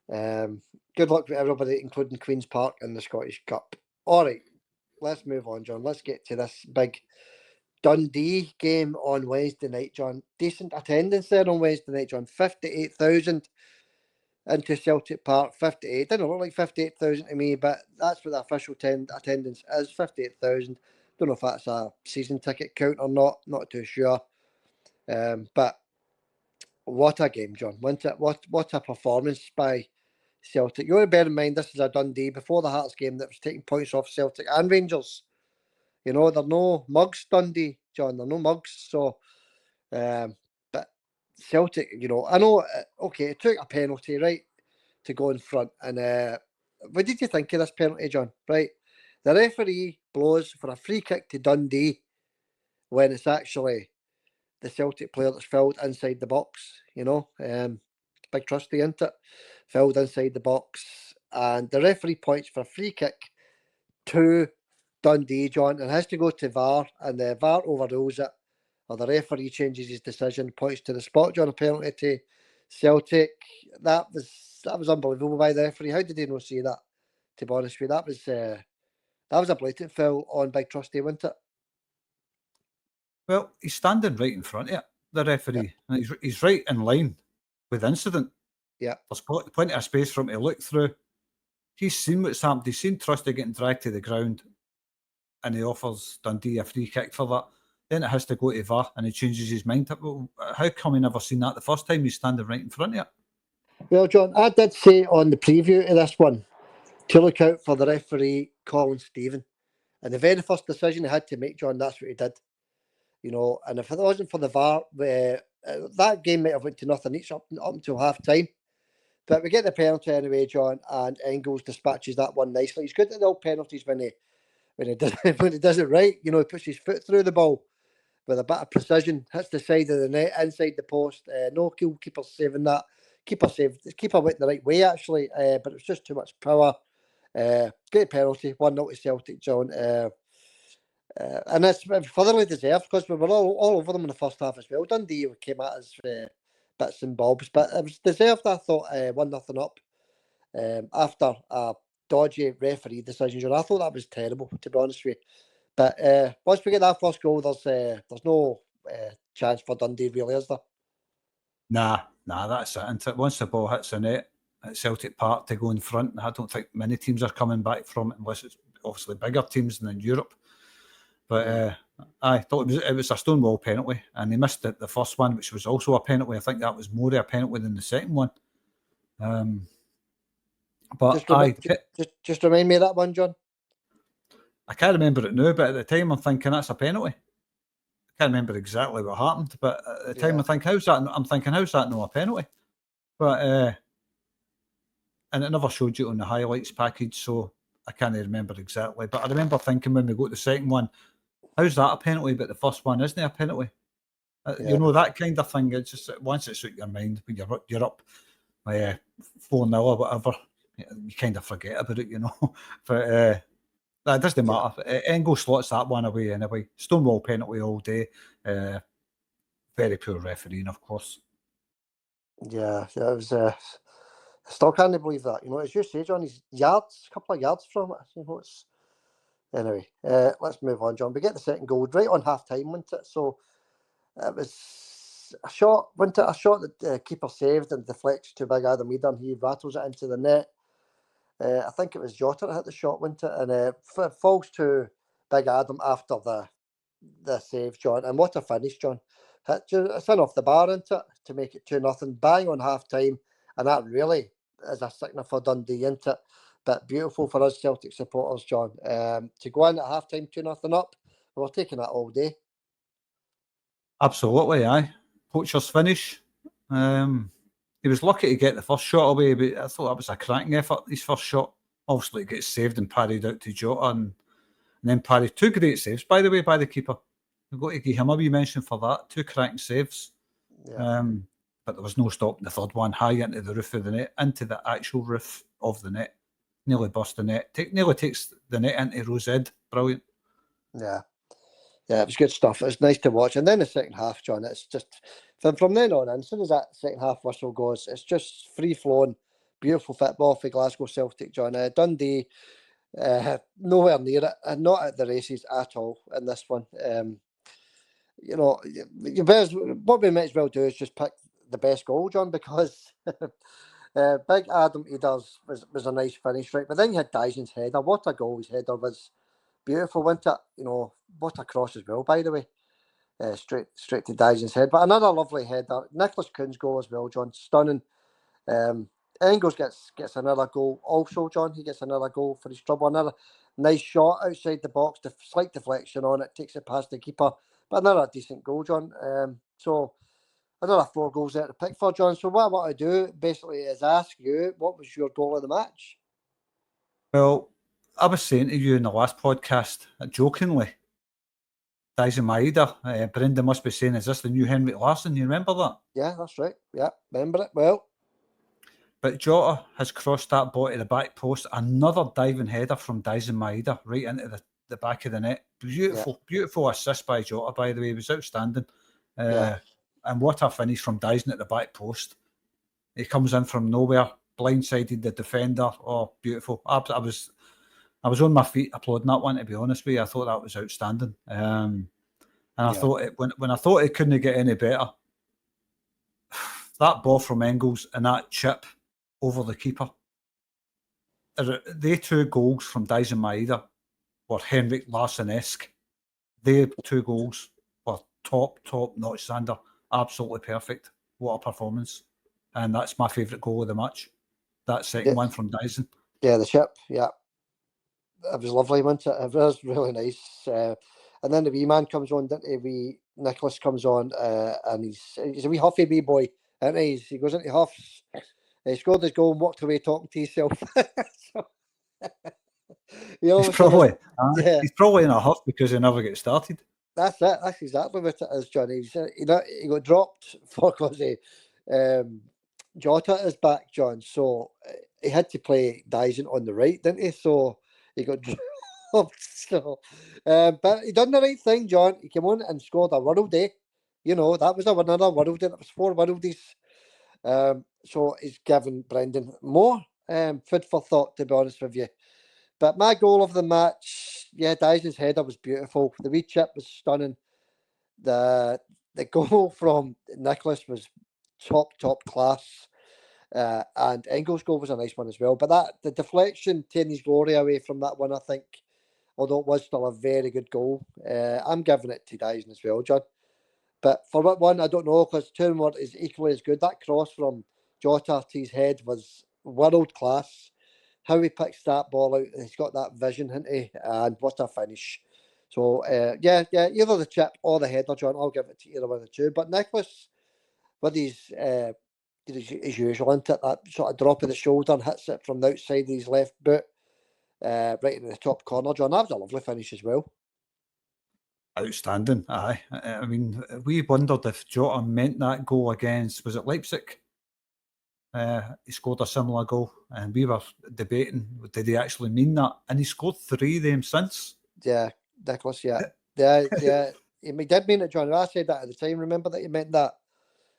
Good luck with everybody, including Queen's Park and the Scottish Cup. All right, let's move on, John. Let's get to this big Dundee game on Wednesday night, John. Decent attendance there on Wednesday night, John. 58,000 into Celtic Park. 58. Didn't look like 58,000 to me, but that's what the official attendance is. 58,000. Don't know if that's a season ticket count or not. Not too sure. But what a game, John. What a performance by Celtic. You want to bear in mind this is a Dundee before the Hearts game that was taking points off Celtic and Rangers. You know, they're no mugs, Dundee, John. They're no mugs. So, but Celtic, you know, I know, okay, it took a penalty, right, to go in front. And what did you think of this penalty, John? Right, the referee blows for a free kick to Dundee when it's actually the Celtic player that's filled inside the box, you know. Big trusty, isn't it? Filled inside the box. And the referee points for a free kick to Dundee, John, and has to go to VAR, and the VAR overrules it, or the referee changes his decision, points to the spot, John, a penalty to Celtic. That was unbelievable by the referee. How did he not see that? To be honest with you, that was a blatant foul on Big Trusty, wasn't it? Well, he's standing right in front of it, the referee, and he's right in line with the incident. Yeah. There's plenty of space for him to look through. He's seen what's happened. He's seen Trusty getting dragged to the ground, and he offers Dundee a free kick for that. Then it has to go to VAR, and he changes his mind. Well, how come he never seen that the first time he's standing right in front of it? Well, John, I did say on the preview of this one to look out for the referee, Colin Stephen. And the very first decision he had to make, John, that's what he did. You know, and if it wasn't for the VAR, that game might have went to nothing each up until half time. But we get the penalty anyway, John, and Engels dispatches that one nicely. He's good at the old penalties when he does it right. You know, he puts his foot through the ball with a bit of precision, hits the side of the net, inside the post. No keeper saving that. Keeper went the right way, actually, but it was just too much power. Great penalty, 1-0 to Celtic, John. And that's furtherly deserved because we were all over them in the first half as well. Dundee came at us bits and bobs, but it was deserved, I thought, 1-0 up after a dodgy referee decision, John. I thought that was terrible, to be honest with you. But once we get that first goal, there's no chance for Dundee, really, is there? Nah, that's it. And once the ball hits the net at Celtic Park to go in front, I don't think many teams are coming back from it unless it's obviously bigger teams than in Europe. But I thought it was a stonewall penalty, and they missed the first one, which was also a penalty. I think that was more of a penalty than the second one. But just remind me of that one, John. I can't remember it now, but at the time I'm thinking that's a penalty. I can't remember exactly what happened, but at the time I'm thinking, how's that not a penalty? But and it never showed you on the highlights package, so I can't remember exactly. But I remember thinking when we got the second one, how's that a penalty? But the first one isn't a penalty. You know, that kind of thing. It's just once it's out your mind when you're up by 4-0 or whatever, you kind of forget about it, you know. But that doesn't matter. Engel slots that one away anyway. Stonewall penalty all day. Very poor refereeing, of course. Yeah, it was. I still can't believe that. You know, as you say, John, he's a couple of yards from it. You know, it's anyway. Let's move on, John. We get the second goal right on half time, wasn't it? So it was a shot, wasn't it? A shot that the keeper saved and deflects to Big Adam Eder, and he rattles it into the net. I think it was Jota that hit the shot, wasn't it? And falls to Big Adam after the save, John. And what a finish, John. It's in off the bar, isn't it? To make it 2-0, bang on half time. And that really is a signal for Dundee, isn't it? But beautiful for us Celtic supporters, John. To go in at half time 2-0 up, we're taking that all day. Absolutely, aye. Poacher's finish. He was lucky to get the first shot away, but I thought that was a cracking effort, his first shot. Obviously, it gets saved and parried out to Jota, and then parried. 2 great saves, by the way, by the keeper. We've got to give him a wee mention for that. 2 cracking saves. Yeah. But there was no stopping the third one, high into the roof of the net, into the actual roof of the net. Nearly burst the net. Nearly takes the net into Rose Ed. Brilliant. Yeah. Yeah, it was good stuff. It was nice to watch. And then the second half, John, it's just from then on, and as soon as that second half whistle goes, it's just free-flowing, beautiful football for Glasgow Celtic, John. Dundee, nowhere near it, and not at the races at all in this one. You know, what we might as well do is just pick the best goal, John, because Big Adam Eders was a nice finish, right? But then you had Dysen's header. What a goal his header was. Beautiful, wasn't it? You know, what a cross as well, by the way. Straight to Dysen's head. But another lovely header. Nicholas Kuhn's goal as well, John. Stunning. Engels gets another goal. Also, John, he gets another goal for his trouble. Another nice shot outside the box. The slight deflection on it takes it past the keeper, but another decent goal, John. So another 4 goals there to pick for, John. So what I want to do basically is ask you, what was your goal of the match? Well, I was saying to you in the last podcast, jokingly, Dyson Maeda, Brendan must be saying, is this the new Henrik Larsson? You remember that? Yeah, that's right. Yeah, remember it well. But Jota has crossed that ball to the back post. Another diving header from Dyson Maeda right into the back of the net. Beautiful assist by Jota, by the way. It was outstanding. And what a finish from Dyson at the back post. He comes in from nowhere, blindsided the defender. Oh, beautiful. I was on my feet applauding that one, to be honest with you. I thought that was outstanding. And I thought when I thought it couldn't get any better, that ball from Engels and that chip over the keeper. They 2 goals from Dyson Maeda were Henrik Larsson-esque. They 2 goals were top notch, Sander. Absolutely perfect. What a performance. And that's my favourite goal of the match. That second one from Dyson. Yeah, the chip, yeah. It was lovely, wasn't it? It was really nice. And then the wee man comes on, didn't he? Wee Nicholas comes on, and he's a wee huffy wee boy, isn't he? He goes into huffs. He scored his goal and walked away talking to himself. He's probably in a huff because he never gets started. That's it. That's exactly what it is, Johnny. He got dropped because Jota is back, John. So he had to play Dyson on the right, didn't he? So he got dropped. So, but he done the right thing, John. He came on and scored a worldie. You know, that was another worldie. It was 4 worldies. So he's given Brendan more food for thought, to be honest with you. But my goal of the match, Dyson's header was beautiful. The wee chip was stunning. The goal from Nicholas was top class. And Engels' goal was a nice one as well. But the deflection taking his glory away from that one, I think, although it was still a very good goal, I'm giving it to Dyson as well, John. But for what one, I don't know, because Toonward is equally as good. That cross from Jota to his head was world class. How he picks that ball out, he's got that vision, hasn't he? And what a finish. So, either the chip or the header, John. I'll give it to either one of the two. But Nicholas, with his usual, isn't it? That sort of drop of the shoulder and hits it from the outside of his left boot, right in the top corner, John. That was a lovely finish as well. Outstanding, aye. I mean, we wondered if Jota meant that goal against, was it Leipzig? He scored a similar goal, and we were debating, did he actually mean that? And he scored 3 of them since. Yeah, Nicholas, yeah. He did mean it, John. I said that at the time. Remember that he meant that.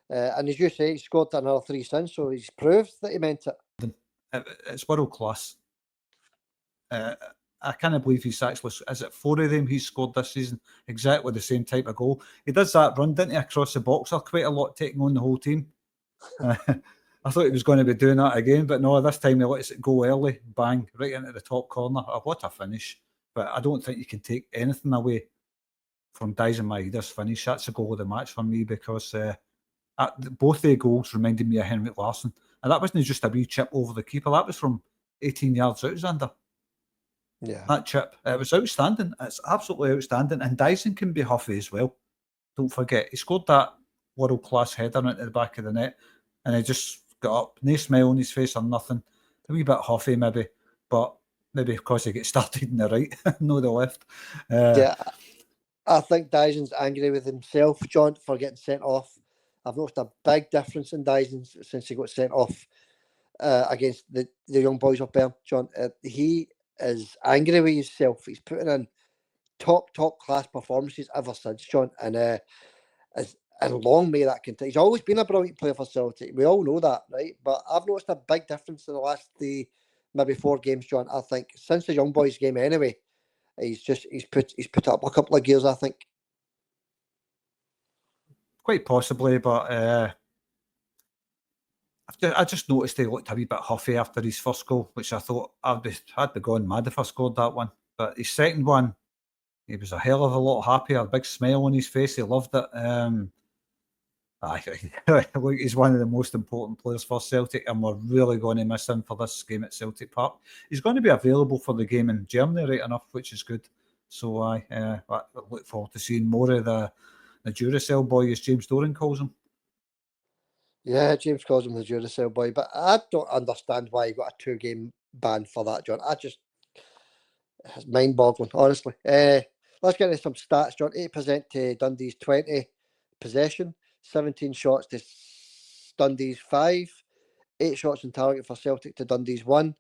And as you say, he scored another 3 since, so he's proved that he meant it. It's world class. I can't believe he's actually, is it 4 of them he's scored this season? Exactly the same type of goal. He does that run, didn't he, across the boxer quite a lot, taking on the whole team. I thought he was going to be doing that again, but no, this time he lets it go early, bang, right into the top corner. Oh, what a finish. But I don't think you can take anything away from Dyson Maeda's finish. That's the goal of the match for me, because both the goals reminded me of Henrik Larsson. And that wasn't just a wee chip over the keeper. That was from 18 yards out, Xander. Yeah. That chip. It was outstanding. It's absolutely outstanding. And Dyson can be huffy as well. Don't forget, he scored that world-class header into the back of the net, and he just got up, no smile on his face or nothing. A wee bit huffy maybe, but maybe because he gets started in the right, no the left. I think Dyson's angry with himself, John, for getting sent off. I've noticed a big difference in Dyson since he got sent off against the young boys up there, John. He is angry with himself. He's putting in top class performances ever since, John, and long may that continue. He's always been a brilliant player for Celtic. We all know that, right? But I've noticed a big difference in the last 3, maybe 4 games, John. I think since the young boys game anyway, he's put up a couple of gears, I think. Quite possibly, but I just noticed he looked a wee bit huffy after his first goal, which I thought I'd be gone mad if I scored that one. But his second one, he was a hell of a lot happier, a big smile on his face. He loved it. Look, he's one of the most important players for Celtic, and we're really going to miss him for this game at Celtic Park. He's going to be available for the game in Germany, right enough, which is good. So I look forward to seeing more of the Duracell boy, as James Doran calls him. Yeah, James calls him the Duracell boy, but I don't understand why he got a 2-game ban for that, John. It's mind-boggling, honestly. Let's get into some stats, John. 8% to Dundee's 20 possession, 17 shots to Dundee's 5, 8 shots on target for Celtic to Dundee's 1,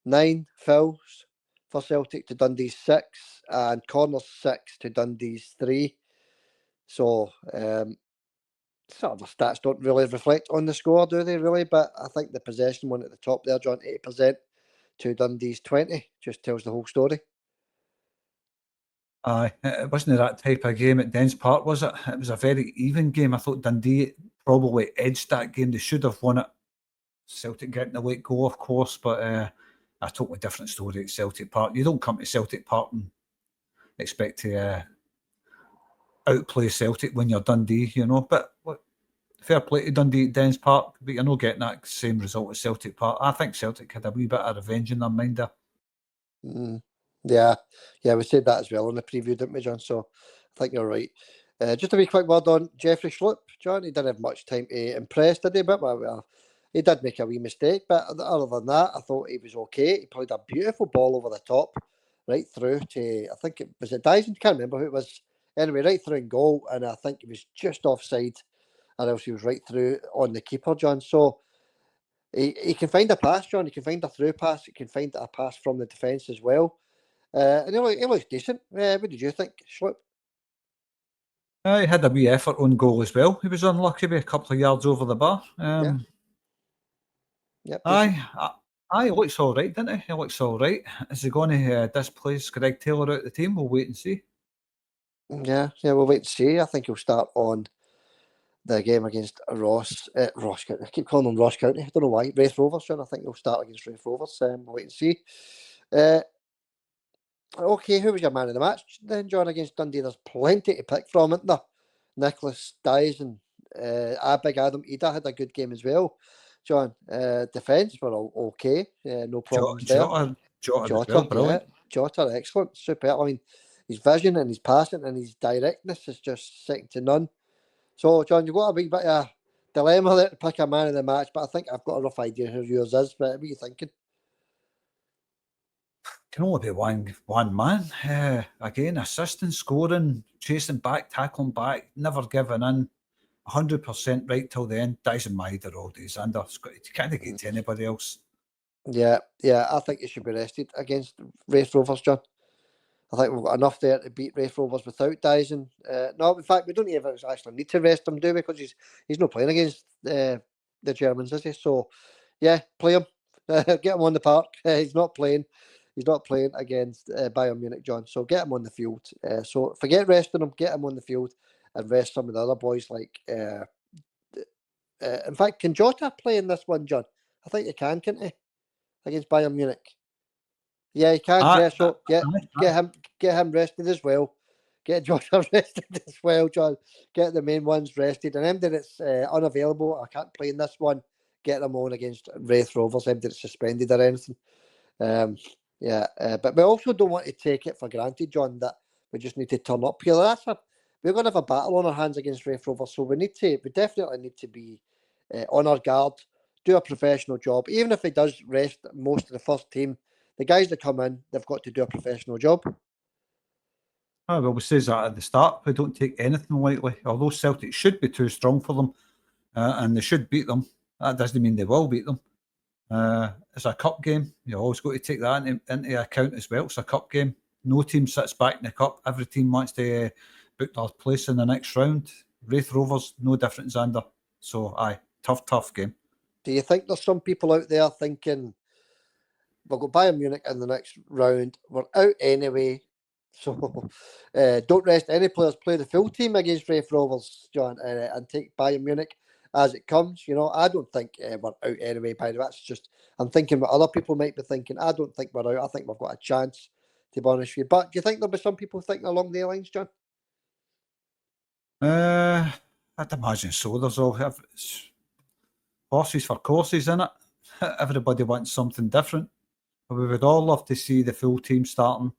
9 fouls for Celtic to Dundee's 6, and corners 6 to Dundee's 3. So, sort of the stats don't really reflect on the score, do they, really? But I think the possession one at the top there, John, 8% to Dundee's 20, just tells the whole story. Aye, it wasn't that type of game at Dens Park, was it? It was a very even game. I thought Dundee probably edged that game. They should have won it. Celtic getting the late goal, of course, but a totally different story at Celtic Park. You don't come to Celtic Park and expect to outplay Celtic when you're Dundee, you know. But look, fair play to Dundee at Dens Park, but you're not getting that same result at Celtic Park. I think Celtic had a wee bit of revenge in their mind there. Yeah, we said that as well in the preview, didn't we, John? So I think you're right. Just a wee quick word on Jeffrey Schlupp, John. He didn't have much time to impress, did he? But well, he did make a wee mistake. But other than that, I thought he was okay. He played a beautiful ball over the top, right through to, I think it was Dyson. Can't remember who it was. Anyway, right through in goal, and I think he was just offside, or else he was right through on the keeper, John. So he can find a pass, John. He can find a through pass. He can find a pass from the defence as well. And he looks decent. What did you think, Schlupp? He had a wee effort on goal as well. He was unlucky with a couple of yards over the bar. Yep, He looks all right, didn't he? He looks all right. Is he going to displace Greg Taylor out of the team? We'll wait and see. Yeah, we'll wait and see. I think he'll start on the game against Ross County. I keep calling them Ross County. I don't know why. Raith Rovers, John. I think he'll start against Raith Rovers. We'll wait and see. Okay, who was your man of the match then, John, against Dundee? There's plenty to pick from, isn't there? Nicholas Dyes and Big Adam Ida had a good game as well. John, defence were all okay. No problems there. Jota as well, brilliant. Jota, excellent, superb. I mean, his vision and his passing and his directness is just second to none. So, John, you've got a wee bit of a dilemma there to pick a man of the match, but I think I've got a rough idea who yours is. But what are you thinking? Can only be one man. Again, assisting, scoring, chasing back, tackling back, never giving in, 100% right till the end. Dyson Maida all days under. You can't get to anybody else. Yeah, I think he should be rested against Raith Rovers, John. I think we've got enough there to beat Raith Rovers without Dyson. No, in fact, we don't even actually need to rest him, do we? Because he's not playing against the Germans, is he? So, yeah, play him. Get him on the park. He's not playing. He's not playing against Bayern Munich, John. So get him on the field. So forget resting him. Get him on the field and rest some of the other boys. Like, in fact, can Jota play in this one, John? I think he can, can't he? Against Bayern Munich. Yeah, he can. So get him rested as well. Get Jota rested as well, John. Get the main ones rested, and them that it's unavailable, I can't play in this one. Get them on against Raith Rovers. Them that it's suspended or anything. But we also don't want to take it for granted, John, that we just need to turn up here. We're going to have a battle on our hands against Raith Rovers, so we definitely need to be on our guard, do a professional job. Even if he does rest most of the first team, the guys that come in, they've got to do a professional job. Well, we says that at the start. We don't take anything lightly. Although Celtic should be too strong for them, and they should beat them, that doesn't mean they will beat them. It's a cup game. You always got to take that into account as well. It's a cup game. No team sits back in the cup. Every team wants to book their place in the next round. Raith Rovers, no different, Xander. So, tough game. Do you think there's some people out there thinking, we'll go Bayern Munich in the next round, we're out anyway, so don't rest any players, play the full team against Raith Rovers, John, and take Bayern Munich as it comes? You know, I don't think we're out anyway, by the way. That's just, I'm thinking what other people might be thinking. I don't think we're out. I think we've got a chance, to be honest with you. But do you think there'll be some people thinking along the lines, John? I'd imagine so. There's all it's horses for courses, isn't it? Everybody wants something different. But we would all love to see the full team starting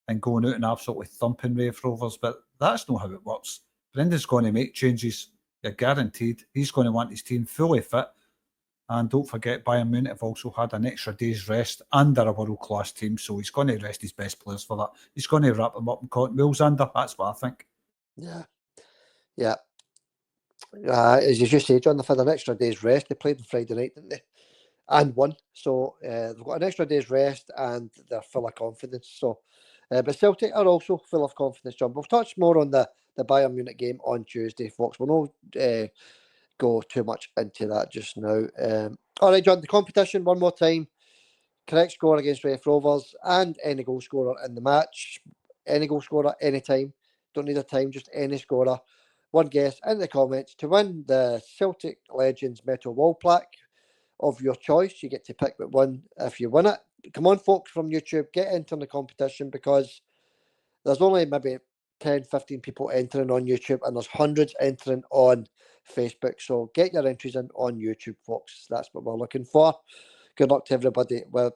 and going out and absolutely thumping Raith Rovers, but that's not how it works. Brendan's going to make changes. You're guaranteed. He's going to want his team fully fit. And don't forget, Bayern Munich have also had an extra day's rest under a world-class team, so he's going to rest his best players for that. He's going to wrap them up in cotton wool, Xander. That's what I think. Yeah. As you just say, John, they've had an extra day's rest. They played on Friday night, didn't they? And won. So they've got an extra day's rest and they're full of confidence. So, but Celtic are also full of confidence, John. We'll touch more on the Bayern Munich game on Tuesday, folks. We'll not go too much into that just now. All right, John, the competition one more time. Correct score against Raith Rovers and any goal scorer in the match. Any goal scorer, anytime. Don't need a time, just any scorer. One guess in the comments to win the Celtic Legends Metal Wall plaque of your choice. You get to pick which one if you win it. Come on, folks from YouTube, get into the competition because there's only maybe 10, 15 people entering on YouTube and there's hundreds entering on Facebook. So get your entries in on YouTube, folks. That's what we're looking for. Good luck to everybody with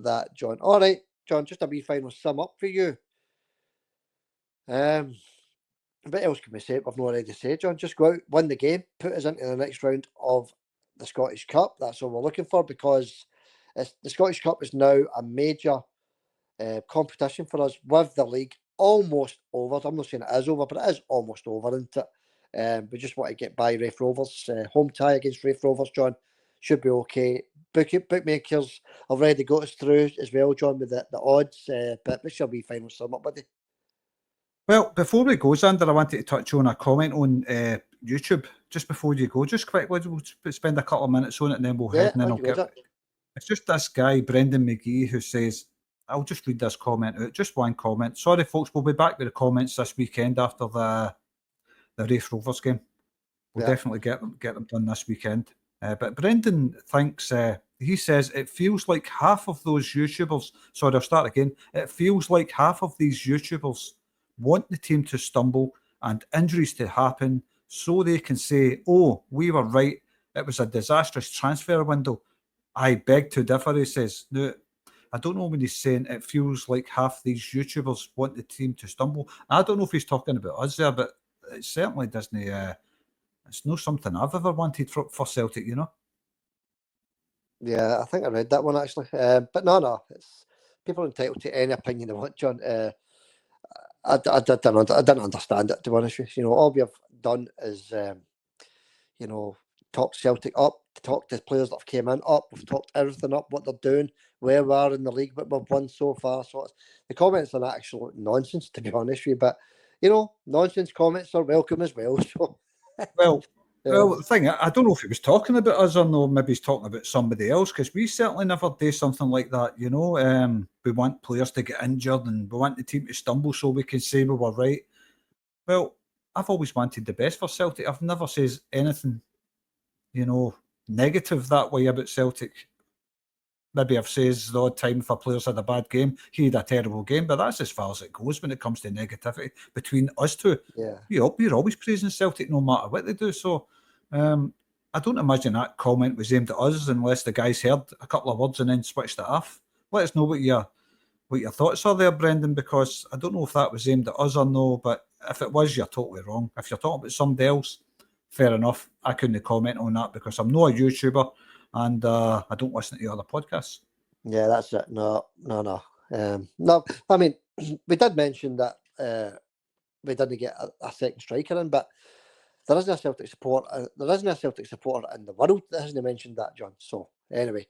that, John. All right, John, just a wee final sum up for you. What else can we say? We've not already said, John. Just go out, win the game, put us into the next round of the Scottish Cup. That's all we're looking for because the Scottish Cup is now a major competition for us with the league almost over. I'm not saying it is over, but it is almost over, isn't it? We just want to get by Raith Rovers. Home tie against Raith Rovers, John, should be okay. Bookmakers have already got us through as well, John, with the odds. But this shall be final sum up, buddy. Well, before we go, Xander, I wanted to touch on a comment on YouTube. Just before you go, just quickly, we'll spend a couple of minutes on it and then we'll head and then I'll get... It's just this guy, Brendan McGee, who says, I'll just read this comment out, just one comment. Sorry, folks, we'll be back with the comments this weekend after the Raith Rovers game. We'll definitely get them done this weekend. But Brendan thinks, he says, it feels like half of those YouTubers, sorry, I'll start again. It feels like half of these YouTubers want the team to stumble and injuries to happen so they can say, oh, we were right. It was a disastrous transfer window. I beg to differ, he says. No, I don't know when he's saying it feels like half these YouTubers want the team to stumble. I don't know if he's talking about us there, but it certainly doesn't. It's not something I've ever wanted for Celtic, you know. Yeah, I think I read that one actually. But no, it's people are entitled to any opinion they want, John. I didn't understand it, to be honest with you. You know, all we have done is, talk Celtic up, talk the players that have came in up. We've talked everything up, what they're doing, where we are in the league, what we've won so far. So the comments are actual nonsense, to be honest with you. But, nonsense comments are welcome as well. So, Well, the thing, I don't know if he was talking about us or no, maybe he's talking about somebody else, because we certainly never do something like that, you know. We want players to get injured and we want the team to stumble so we can say we were right. Well, I've always wanted the best for Celtic. I've never said anything, negative that way about Celtic. Maybe I've said the odd time if a player's had a bad game, he had a terrible game, but that's as far as it goes when it comes to negativity between us two. Yeah. We're always praising Celtic no matter what they do. So I don't imagine that comment was aimed at us unless the guys heard a couple of words and then switched it off. Let us know what your thoughts are there, Brendan, because I don't know if that was aimed at us or no, but if it was, you're totally wrong. If you're talking about somebody else, fair enough. I couldn't comment on that because I'm not a YouTuber. And I don't listen to other podcasts. Yeah, that's it. No. No, I mean, we did mention that we didn't get a second striker in, but there isn't a Celtic supporter. There isn't a Celtic supporter in the world that hasn't mentioned that, John. So anyway,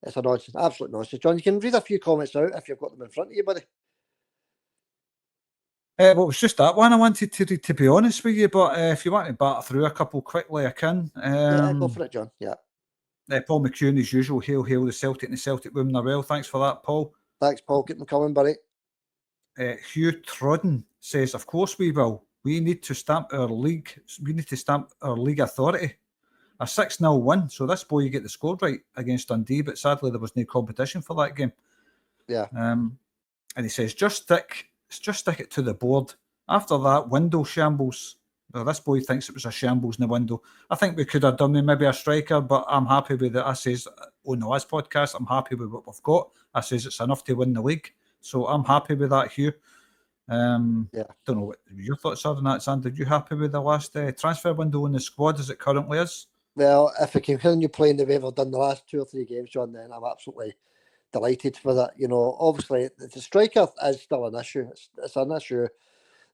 it's a nonsense, absolute nonsense. John, you can read a few comments out if you've got them in front of you, buddy. Well, it was just that one I wanted to read, to be honest with you. But if you want to batter through a couple quickly, I can. Yeah, go for it, John. Yeah. Paul McCune, as usual, hail the Celtic and the Celtic women are well. Thanks for that, Paul. Thanks, Paul. Keep them coming, buddy. Hugh Trodden says, of course we will. We need to stamp our league. We need to stamp our league authority. A 6-0 win. So this boy, you get the score right against Dundee, but sadly there was no competition for that game. Yeah. And he says, just stick it to the board. After that window shambles, Well, this boy thinks it was a shambles in the window. I think we could have done with maybe a striker, but I'm happy with it. I says on the last podcast, I'm happy with what we've got. I says it's enough to win the league. So I'm happy with that, Hugh. Don't know what your thoughts are on that, Sander. Are you happy with the last transfer window in the squad as it currently is? Well, if we continue playing the way we've done the last 2 or 3 games, John, then I'm absolutely delighted with it. You know, obviously the striker is still an issue. It's an issue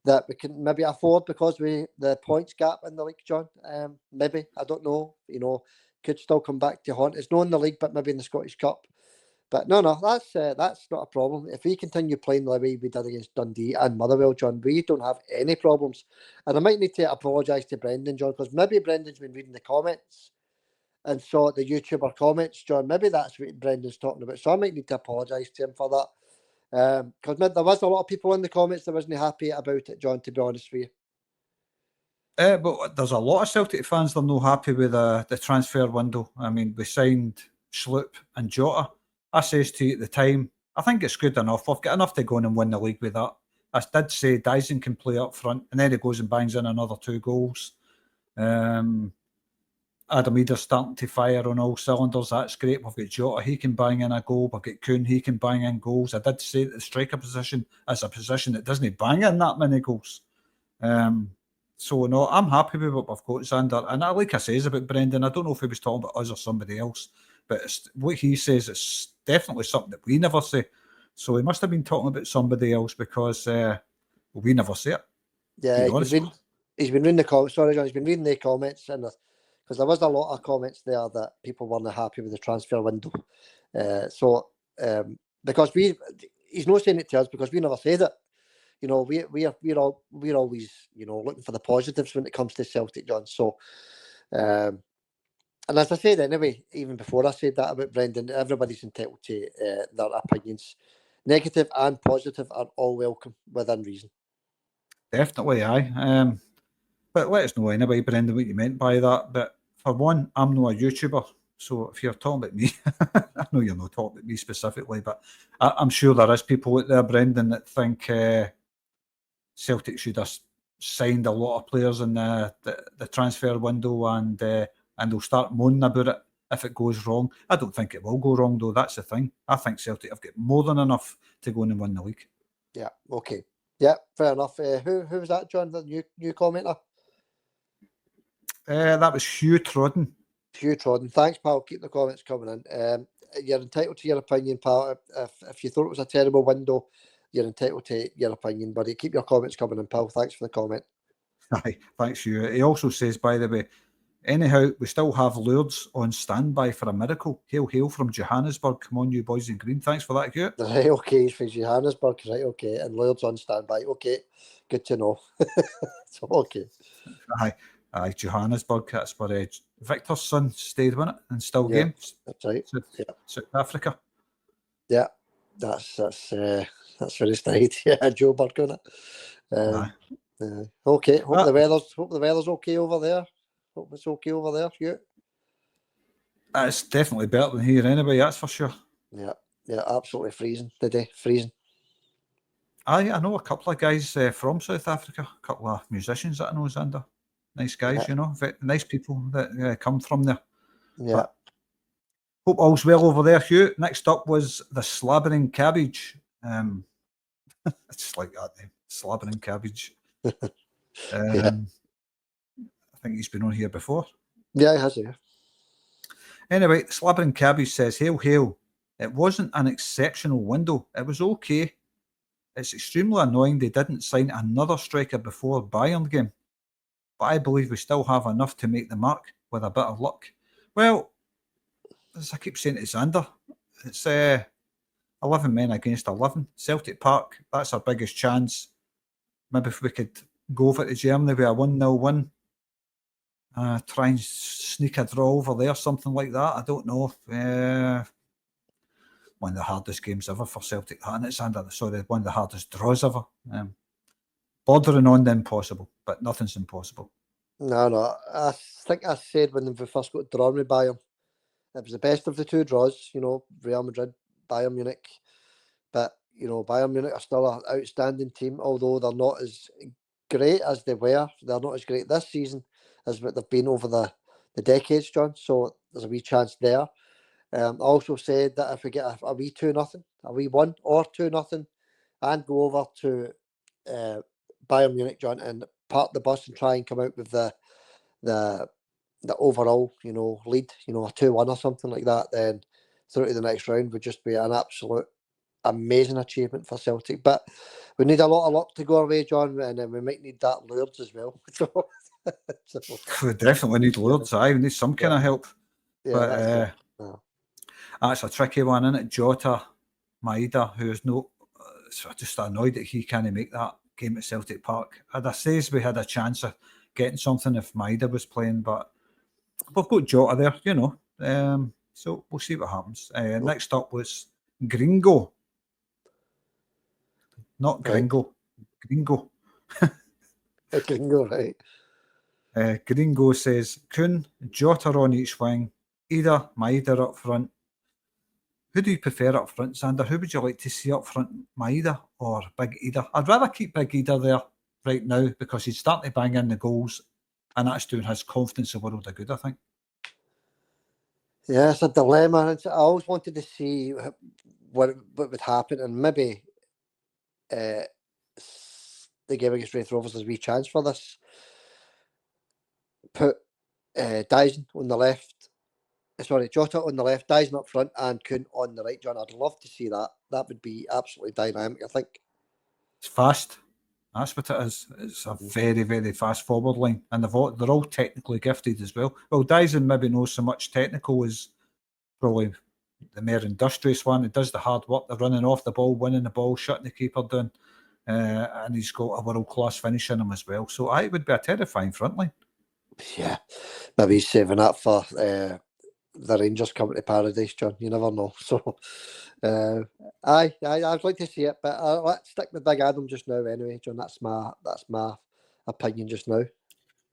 that we can maybe afford because the points gap in the league, John. Maybe, I don't know. You know, could still come back to haunt. It's not in the league, but maybe in the Scottish Cup. But no, that's not a problem. If we continue playing the way we did against Dundee and Motherwell, John, we don't have any problems. And I might need to apologise to Brendan, John, because maybe Brendan's been reading the comments and saw the YouTuber comments, John. Maybe that's what Brendan's talking about. So I might need to apologise to him for that. Because there was a lot of people in the comments that wasn't happy about it, John, to be honest with you. But there's a lot of Celtic fans that are not happy with the transfer window. I mean, we signed Sloop and Jota. I says to you at the time, I think it's good enough. We've got enough to go on and win the league with that. I did say Dyson can play up front, and then he goes and bangs in another 2 goals. Adam Eder's starting to fire on all cylinders. That's great. We've got Jota, he can bang in a goal. We've got Kuhn, he can bang in goals. I did say that the striker position is a position that doesn't bang in that many goals. So, no, I'm happy with what we've got, Xander. And like I says about Brendan, I don't know if he was talking about us or somebody else, but what he says is definitely something that we never say. So he must have been talking about somebody else because we never say it. Yeah, he's been reading the comments. Sorry, John, he's been reading the comments, and because there was a lot of comments there that people weren't happy with the transfer window. Because he's not saying it to us because we never said it. You know, we're always, you know, looking for the positives when it comes to Celtic, John. So, and as I said anyway, even before I said that about Brendan, everybody's entitled to their opinions. Negative and positive are all welcome within reason. Definitely, aye. But let us know anyway, Brendan, what you meant by that. But for one, I'm not a YouTuber. So if you're talking about me, I know you're not talking about me specifically, but I'm sure there is people out there, Brendan, that think Celtic should have signed a lot of players in the transfer window and they'll start moaning about it if it goes wrong. I don't think it will go wrong, though. That's the thing. I think Celtic have got more than enough to go in and win the league. Yeah, okay. Yeah, fair enough. Who was that, John, the new commenter? That was Hugh Trodden. Hugh Trodden. Thanks, pal. Keep the comments coming in. You're entitled to your opinion, pal. If you thought it was a terrible window, you're entitled to your opinion, buddy. Keep your comments coming in, pal. Thanks for the comment. Aye, thanks, Hugh. He also says, by the way, anyhow, we still have Lourdes on standby for a miracle. Hail from Johannesburg. Come on, you boys in green. Thanks for that, Hugh. Right, okay, he's from Johannesburg, right, okay. And Lourdes on standby. Okay, good to know. So, okay. Aye, Johannesburg. That's where Victor's son stayed, wasn't it? And still Yeah, games. that's right. South Africa. Yeah, that's very straight. Yeah, Joe Burke on it. Okay. Hope the weather's okay over there. Hope it's okay over there, Hugh. It's definitely better than here anyway, that's for sure. Yeah, absolutely freezing today. Freezing. I know a couple of guys from South Africa, a couple of musicians that I know, Xander. Nice guys, you know, nice people that come from there. Yeah. But hope all's well over there, Hugh. Next up was the Slabbering Cabbage. It's like that name, Slabbering Cabbage. Yeah. I think he's been on here before. Yeah, he has, yeah. Anyway, Slabbering Cabbage says, hail, hail. It wasn't an exceptional window. It was okay. It's extremely annoying they didn't sign another striker before Bayern game. But I believe we still have enough to make the mark with a bit of luck. Well, as I keep saying to Xander, it's 11 men against 11. Celtic Park, that's our biggest chance. Maybe if we could go over to Germany with a 1-0 win, try and sneak a draw over there, something like that. I don't know. One of the hardest games ever for Celtic, and it's one of the hardest draws ever. Bordering on the impossible, but nothing's impossible. No. I think I said when we first got drawn with Bayern, it was the best of the 2 draws, you know, Real Madrid, Bayern Munich. But, you know, Bayern Munich are still an outstanding team, although they're not as great as they were. They're not as great this season as what they've been over the decades, John. So there's a wee chance there. I also said that if we get a wee 2-0, a wee 1 or 2-0, and go over to Bayern Munich, John, and park the bus and try and come out with the overall, lead, a 2-1 or something like that, then through to the next round would just be an absolute amazing achievement for Celtic. But we need a lot of luck to go our way, John, and then we might need that Lourdes as well. So, We definitely need Lourdes. We need some kind of help. yeah, But that's a tricky one, isn't it? Jota, Maeda, who's just annoyed that he can't make that game at Celtic Park. I'd say we had a chance of getting something if Maeda was playing, but we've got Jota there, so we'll see what happens. Next up was Gringo. Not Gringo. Right. Gringo. Gringo, right. Gringo says, Kuhn, Jota on each wing, Ida, Maeda up front. Who do you prefer up front, Sander? Who would you like to see up front, Maeda or Big Ida? I'd rather keep Big Ida there right now because he's starting to bang in the goals and that's doing his confidence a world of good, I think. Yeah, it's a dilemma. I always wanted to see what would happen, and maybe the game against Raith Rovers is a wee chance for this. Put Dyson on the left. Sorry, Jota on the left, Dyson up front, and Kuhn on the right, John. I'd love to see that. That would be absolutely dynamic, I think. It's fast. That's what it is. It's a very, very fast forward line. And they're all technically gifted as well. Well, Dyson maybe knows so much technical as probably the more industrious one. He does the hard work, the running off the ball, winning the ball, shutting the keeper down. And he's got a world-class finish in him as well. So it would be a terrifying front line. Yeah, maybe he's saving up for the Rangers coming to Paradise, John. You never know. So, I'd like to see it, but let's stick with Big Adam just now anyway, John. That's my opinion just now.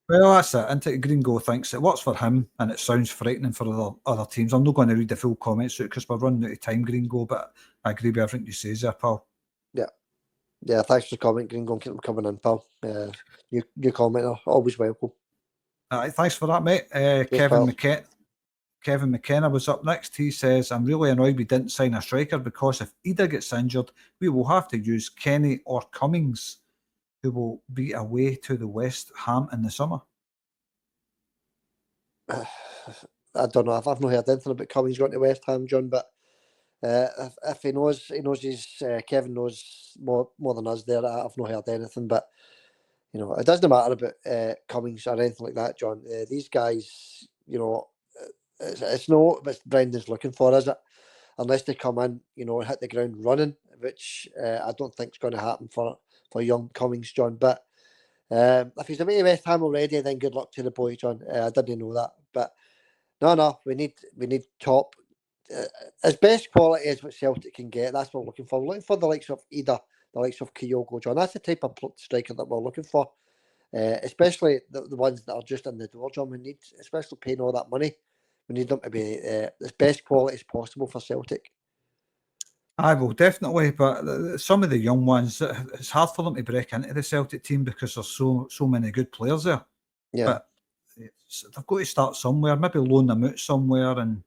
Well, that's it. And Gringo thinks it works for him and it sounds frightening for other teams. I'm not going to read the full comments because we're running out of time, Gringo, but I agree with everything you say there, pal. Yeah, thanks for the comment, Gringo, and keep them coming in, pal. Your comment are always welcome. Thanks for that, mate. Kevin McKenna was up next. He says, I'm really annoyed we didn't sign a striker because if Ida gets injured, we will have to use Kenny or Cummings, who will be away to the West Ham in the summer. I don't know. I've not heard anything about Cummings going to West Ham, John, but if he knows Kevin knows more than us there. I've not heard anything, but it doesn't matter about Cummings or anything like that, John. These guys, it's not what Brendan's looking for, is it? Unless they come in, and hit the ground running, which I don't think is going to happen for young Cummings, John. But if he's away to West Ham already, then good luck to the boy, John. I didn't know that, but no, we need top, as best quality as what Celtic can get. That's what we're looking for. We're looking for the likes of Ida, the likes of Kyogo, John. That's the type of striker that we're looking for. Especially the ones that are just in the door, John. We need, especially paying all that money, we need them to be as best quality as possible for Celtic. I will definitely, but some of the young ones, it's hard for them to break into the Celtic team because there's so many good players there. Yeah, but they've got to start somewhere. Maybe loan them out somewhere and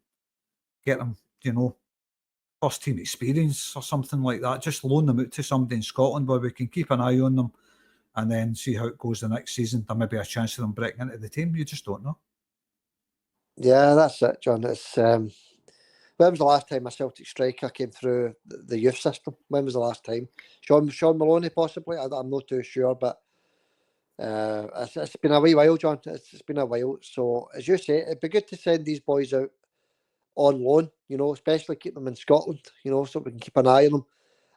get them, first team experience or something like that. Just loan them out to somebody in Scotland where we can keep an eye on them and then see how it goes the next season. There may be a chance of them breaking into the team. You just don't know. Yeah, that's it, John. It's when was the last time a Celtic striker came through the youth system? When was the last time? Sean Maloney, possibly. I'm not too sure, but it's been a wee while, John. It's been a while. So, as you say, it'd be good to send these boys out on loan, especially keep them in Scotland, so we can keep an eye on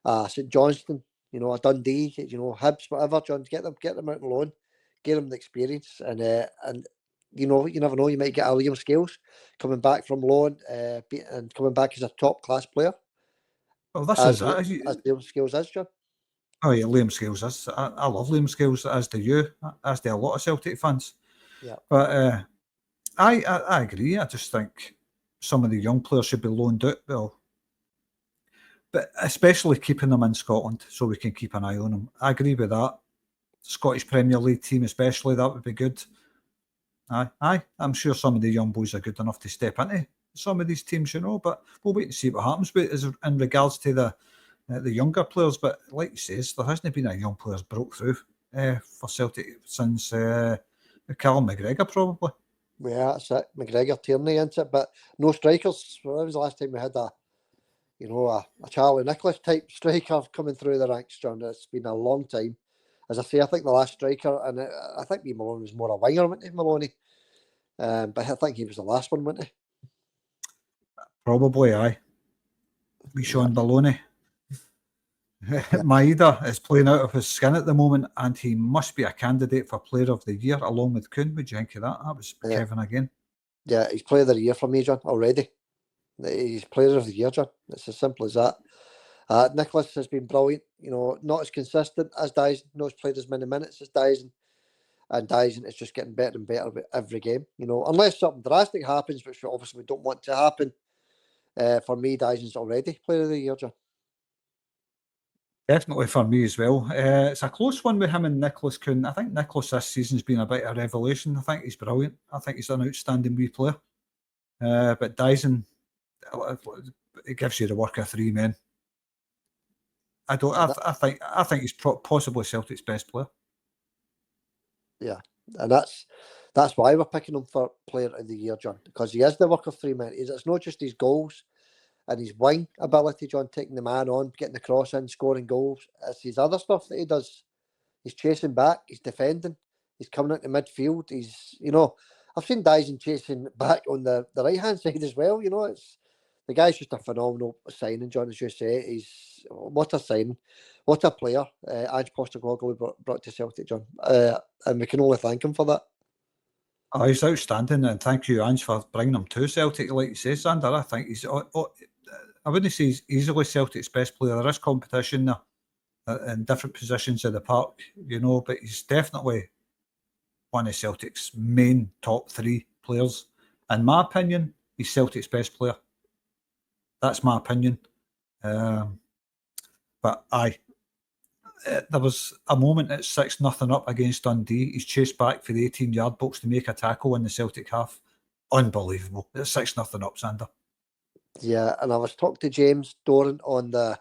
them. St Johnstone, a Dundee, Hibs, whatever, John, get them out on loan, get them the experience, and you never know, you might get a Liam Scales coming back from loan and coming back as a top class player. Well, this is it. As Liam Scales is, John. Oh yeah, Liam Scales is. I love Liam Scales, as do you, as do a lot of Celtic fans. Yeah. But I agree. I just think some of the young players should be loaned out. Well, but especially keeping them in Scotland so we can keep an eye on them. I agree with that. Scottish Premier League team especially, that would be good. Aye. I'm sure some of the young boys are good enough to step into some of these teams, but we'll wait and see what happens in regards to the younger players. But like you says, there hasn't been a young players broke through for Celtic since Callum McGregor, probably. Yeah, that's it. McGregor, Tierney into it, but no strikers. When was the last time we had a Charlie Nicholas type striker coming through the ranks, John? It's been a long time. As I say, I think the last striker, and I think Maloney was more a winger, wasn't he, Maloney? But I think he was the last one, wasn't he? Probably, aye. Sean Maloney. Maeda is playing out of his skin at the moment, and he must be a candidate for Player of the Year along with Kuhn. Would you think of that? That was Kevin again. Yeah, he's Player of the Year for me, John, already. He's Player of the Year, John. It's as simple as that. Nicholas has been brilliant, not as consistent as Dyson, not as played as many minutes as Dyson. And Dyson is just getting better and better every game, unless something drastic happens, which obviously we don't want to happen. For me, Dyson's already Player of the Year, John. Definitely for me as well. It's a close one with him and Nicholas Kuhn. I think Nicholas this season's been a bit of a revelation. I think he's brilliant. I think he's an outstanding wee player. But Dyson, it gives you the work of three men. I think he's possibly Celtic's best player. Yeah, and that's why we're picking him for Player of the Year, John, because he is the work of three men. It's not just his goals and his wing ability, John, taking the man on, getting the cross in, scoring goals. It's his other stuff that he does. He's chasing back, he's defending, he's coming into midfield. I've seen Dyson chasing back on the right-hand side as well. The guy's just a phenomenal signing, John, as you say. What a signing. What a player Ange Postecoglou brought to Celtic, John. And we can only thank him for that. Oh, he's outstanding, and thank you, Ange, for bringing him to Celtic. Like you say, Sander, I think he's... I wouldn't say he's easily Celtic's best player. There is competition there in different positions of the park, but he's definitely one of Celtic's main top three players. In my opinion, he's Celtic's best player. That's my opinion. But there was a moment at 6-0 up against Dundee. He's chased back for the 18-yard box to make a tackle in the Celtic half. Unbelievable. It's 6-0 up, Sander. Yeah, and I was talking to James Doran on the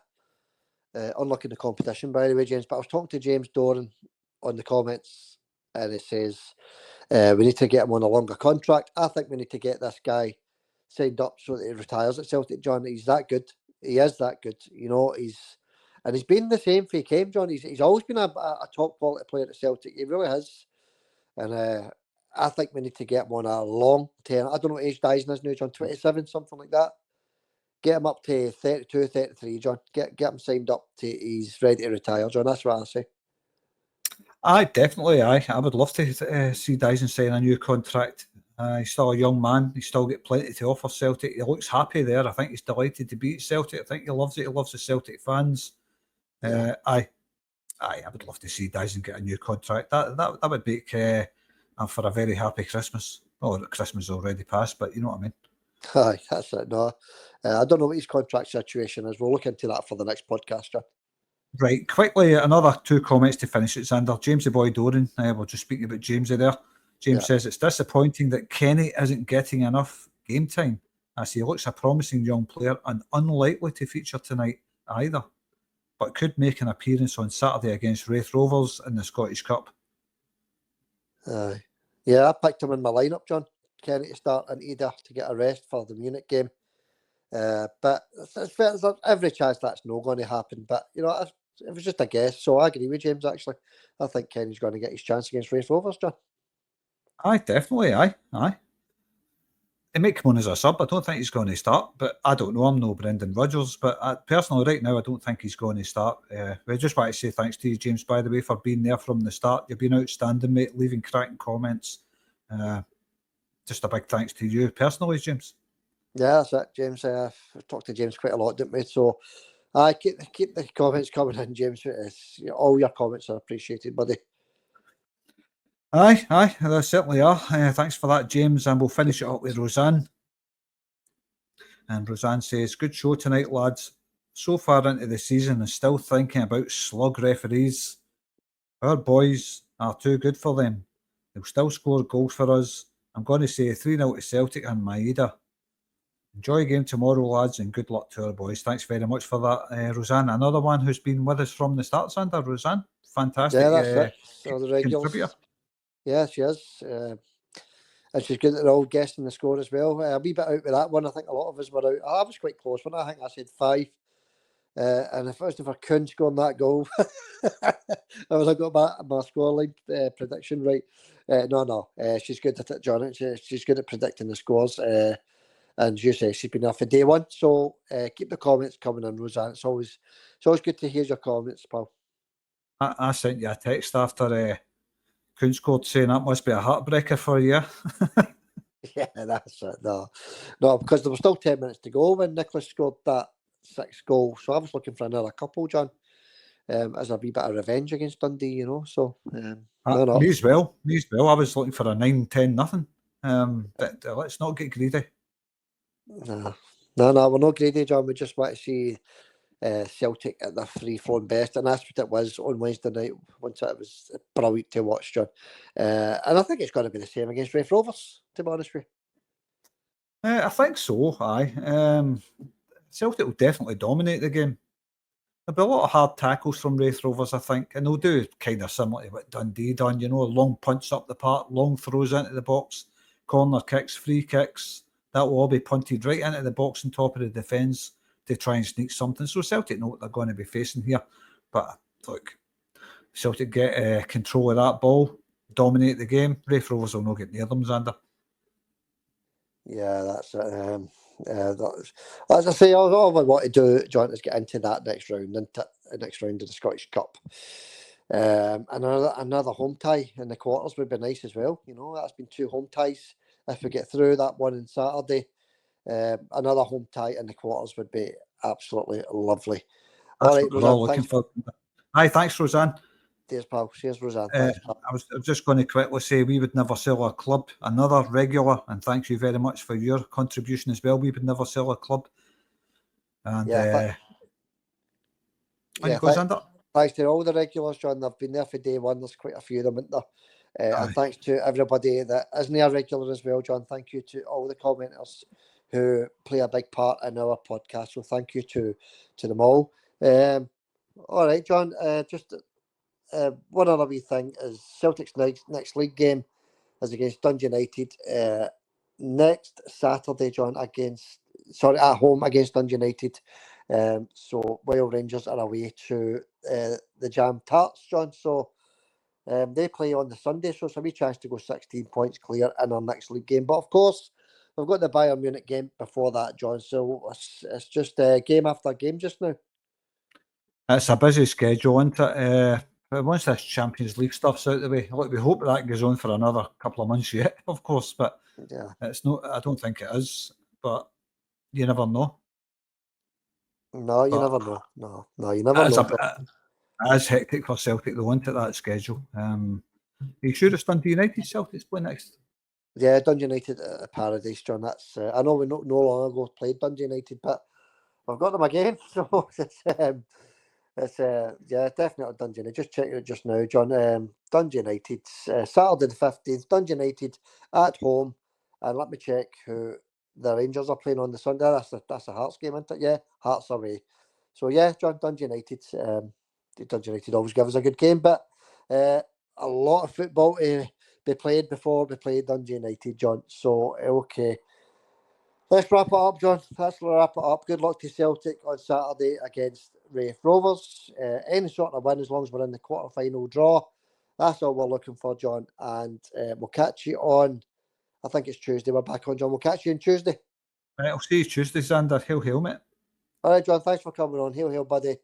unlocking the competition, by the way, James, but I was talking to James Doran on the comments, and he says we need to get him on a longer contract. I think we need to get this guy signed up so that he retires at Celtic, John. He's that good. He is that good. He's been the same for he came, John. He's always been a top quality player at Celtic. He really has. And I think we need to get him on a long term. I don't know what age Dyson is now, John, 27, something like that. Get him up to 32, 33, John. Get him signed up to he's ready to retire, John. That's what I say. Aye, definitely. I would love to see Dyson sign a new contract. He's still a young man. He's still got plenty to offer Celtic. He looks happy there. I think he's delighted to be at Celtic. I think he loves it. He loves the Celtic fans. Yeah. I would love to see Dyson get a new contract. That would make for a very happy Christmas. Oh, Christmas already passed, but you know what I mean. Aye, that's it. No, I don't know what his contract situation is. We'll look into that for the next podcast, John. Right, quickly, another two comments to finish it, Xander. James the Boy Doran, we're just speaking about James there. James says it's disappointing that Kenny isn't getting enough game time, as he looks a promising young player and unlikely to feature tonight either, but could make an appearance on Saturday against Raith Rovers in the Scottish Cup. Yeah, I picked him in my lineup, John. Kenny to start and Ida to get a rest for the Munich game. But there's every chance that's not going to happen. But, it was just a guess. So I agree with James, actually. I think Kenny's going to get his chance against Raith Rovers, John. Aye, definitely. Aye. He might come on as a sub. I don't think he's going to start, but I don't know. I'm no Brendan Rodgers, but personally, right now, I don't think he's going to start. We just want to say thanks to you, James, by the way, for being there from the start. You've been outstanding, mate, leaving cracking comments. Just a big thanks to you personally, James. Yeah, that's it, James. I've talked to James quite a lot, didn't we? So I keep the comments coming in, James. All your comments are appreciated, buddy. Aye, they certainly are. Thanks for that, James. And we'll finish it up with Roseanne. And Roseanne says, good show tonight, lads. So far into the season and still thinking about slug referees. Our boys are too good for them. They'll still score goals for us. I'm going to say 3-0 to Celtic and Maeda. Enjoy a game tomorrow, lads, and good luck to our boys. Thanks very much for that, Roseanne. Another one who's been with us from the start, Sander. Roseanne, fantastic Yeah, that's it. So the contributor. regulars. Yeah, she is. And she's good at all guessing the score as well. A wee bit out with that one. I think a lot of us were out. I was quite close one. I think I said 5. And if it wasn't for Kuhn scoring that goal, I would have got my scoreline prediction right. No. She's good at it, John. She's good at predicting the scores. And as you say, she's been there for day one. So keep the comments coming in, Roseanne. It's always good to hear your comments, pal. I sent you a text after Kuhn scored saying that must be a heartbreaker for you. Yeah, that's it. No, because there was still 10 minutes to go when Nicholas scored that 6th goal. So I was looking for another couple, John, as a wee bit of revenge against Dundee, you know. So, no. Me as well. I was looking for a 9-10 nothing. But let's not get greedy. No, we're not greedy, John. We just want to see Celtic at their free-flowing best, and that's what it was on Wednesday night. Once it was brilliant to watch, John. And I think it's going to be the same against Raith Rovers, to be honest with you. I think so, aye. Celtic will definitely dominate the game. There'll be a lot of hard tackles from Raith Rovers, I think, and they'll do kind of similar to what Dundee done, you know, long punts up the park, long throws into the box, corner kicks, free kicks. That will all be punted right into the box on top of the defence to try and sneak something. So Celtic know what they're going to be facing here. But look, Celtic get control of that ball, dominate the game. Raith Rovers will not get near them, Xander. Yeah, that's it. As I say, all I want to do, John, is get into that next round of the Scottish Cup. Another home tie in the quarters would be nice as well. You know, that's been 2 home ties. If we get through that one on Saturday, another home tie in the quarters would be absolutely lovely. That's All right, what we're all Roseanne, looking for. Aye, thanks, Roseanne. cheers, pal. Cheers, Roseanne. Thanks, pal. I was just going to quickly say we would never sell our club. Another regular, and thank you very much for your contribution as well. We would never sell our club. And Thanks to all the regulars, John. They've been there for day one. There's quite a few of them, isn't there? And thanks to everybody that isn't a regular as well, John. Thank you to all the commenters who play a big part in our podcast. So thank you to them all. All right, John. Just one other wee thing is Celtic's next league game is against Dundee United next Saturday, John. At home against Dundee United. So Wild Rangers are away to the Jam Tarts, John. So they play on the Sunday, so it's a wee chance to go 16 points clear in our next league game. But of course, we've got the Bayern Munich game before that, John. So it's just game after game just now. It's a busy schedule, isn't it? But once this Champions League stuff's out of the way, look, we hope that goes on for another couple of months yet, of course. But yeah, it's not. I don't think it is. But you never know. No, you never know. No, you never know. It's hectic for Celtic, though, isn't it, that schedule? Are you sure it's Dundee United Celtic's play next? Yeah, Dundee United at Paradise, John. That's I know we no long ago played Dundee United, but we've got them again. So it's definitely Dundee United. Just checking it just now, John. Dundee United, Saturday the 15th. Dundee United at home, and let me check who the Rangers are playing on the Sunday. That's a Hearts game, isn't it? Yeah, Hearts away. So yeah, John, Dundee United. Dundee United always give us a good game, but a lot of football to be played before we play Dundee United, John. So okay. Let's wrap it up, John. Let's wrap it up. Good luck to Celtic on Saturday against Raith Rovers. Any sort of win as long as we're in the quarter-final draw. That's all we're looking for, John. And we'll catch you on, I think it's Tuesday. We're back on, John. We'll catch you on Tuesday. Right, I'll see you Tuesday, Xander. Hail, mate. All right, John. Thanks for coming on. Hail, buddy.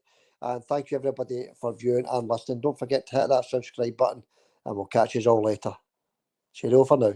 And thank you, everybody, for viewing and listening. Don't forget to hit that subscribe button. And we'll catch you all later. Cheerio for now.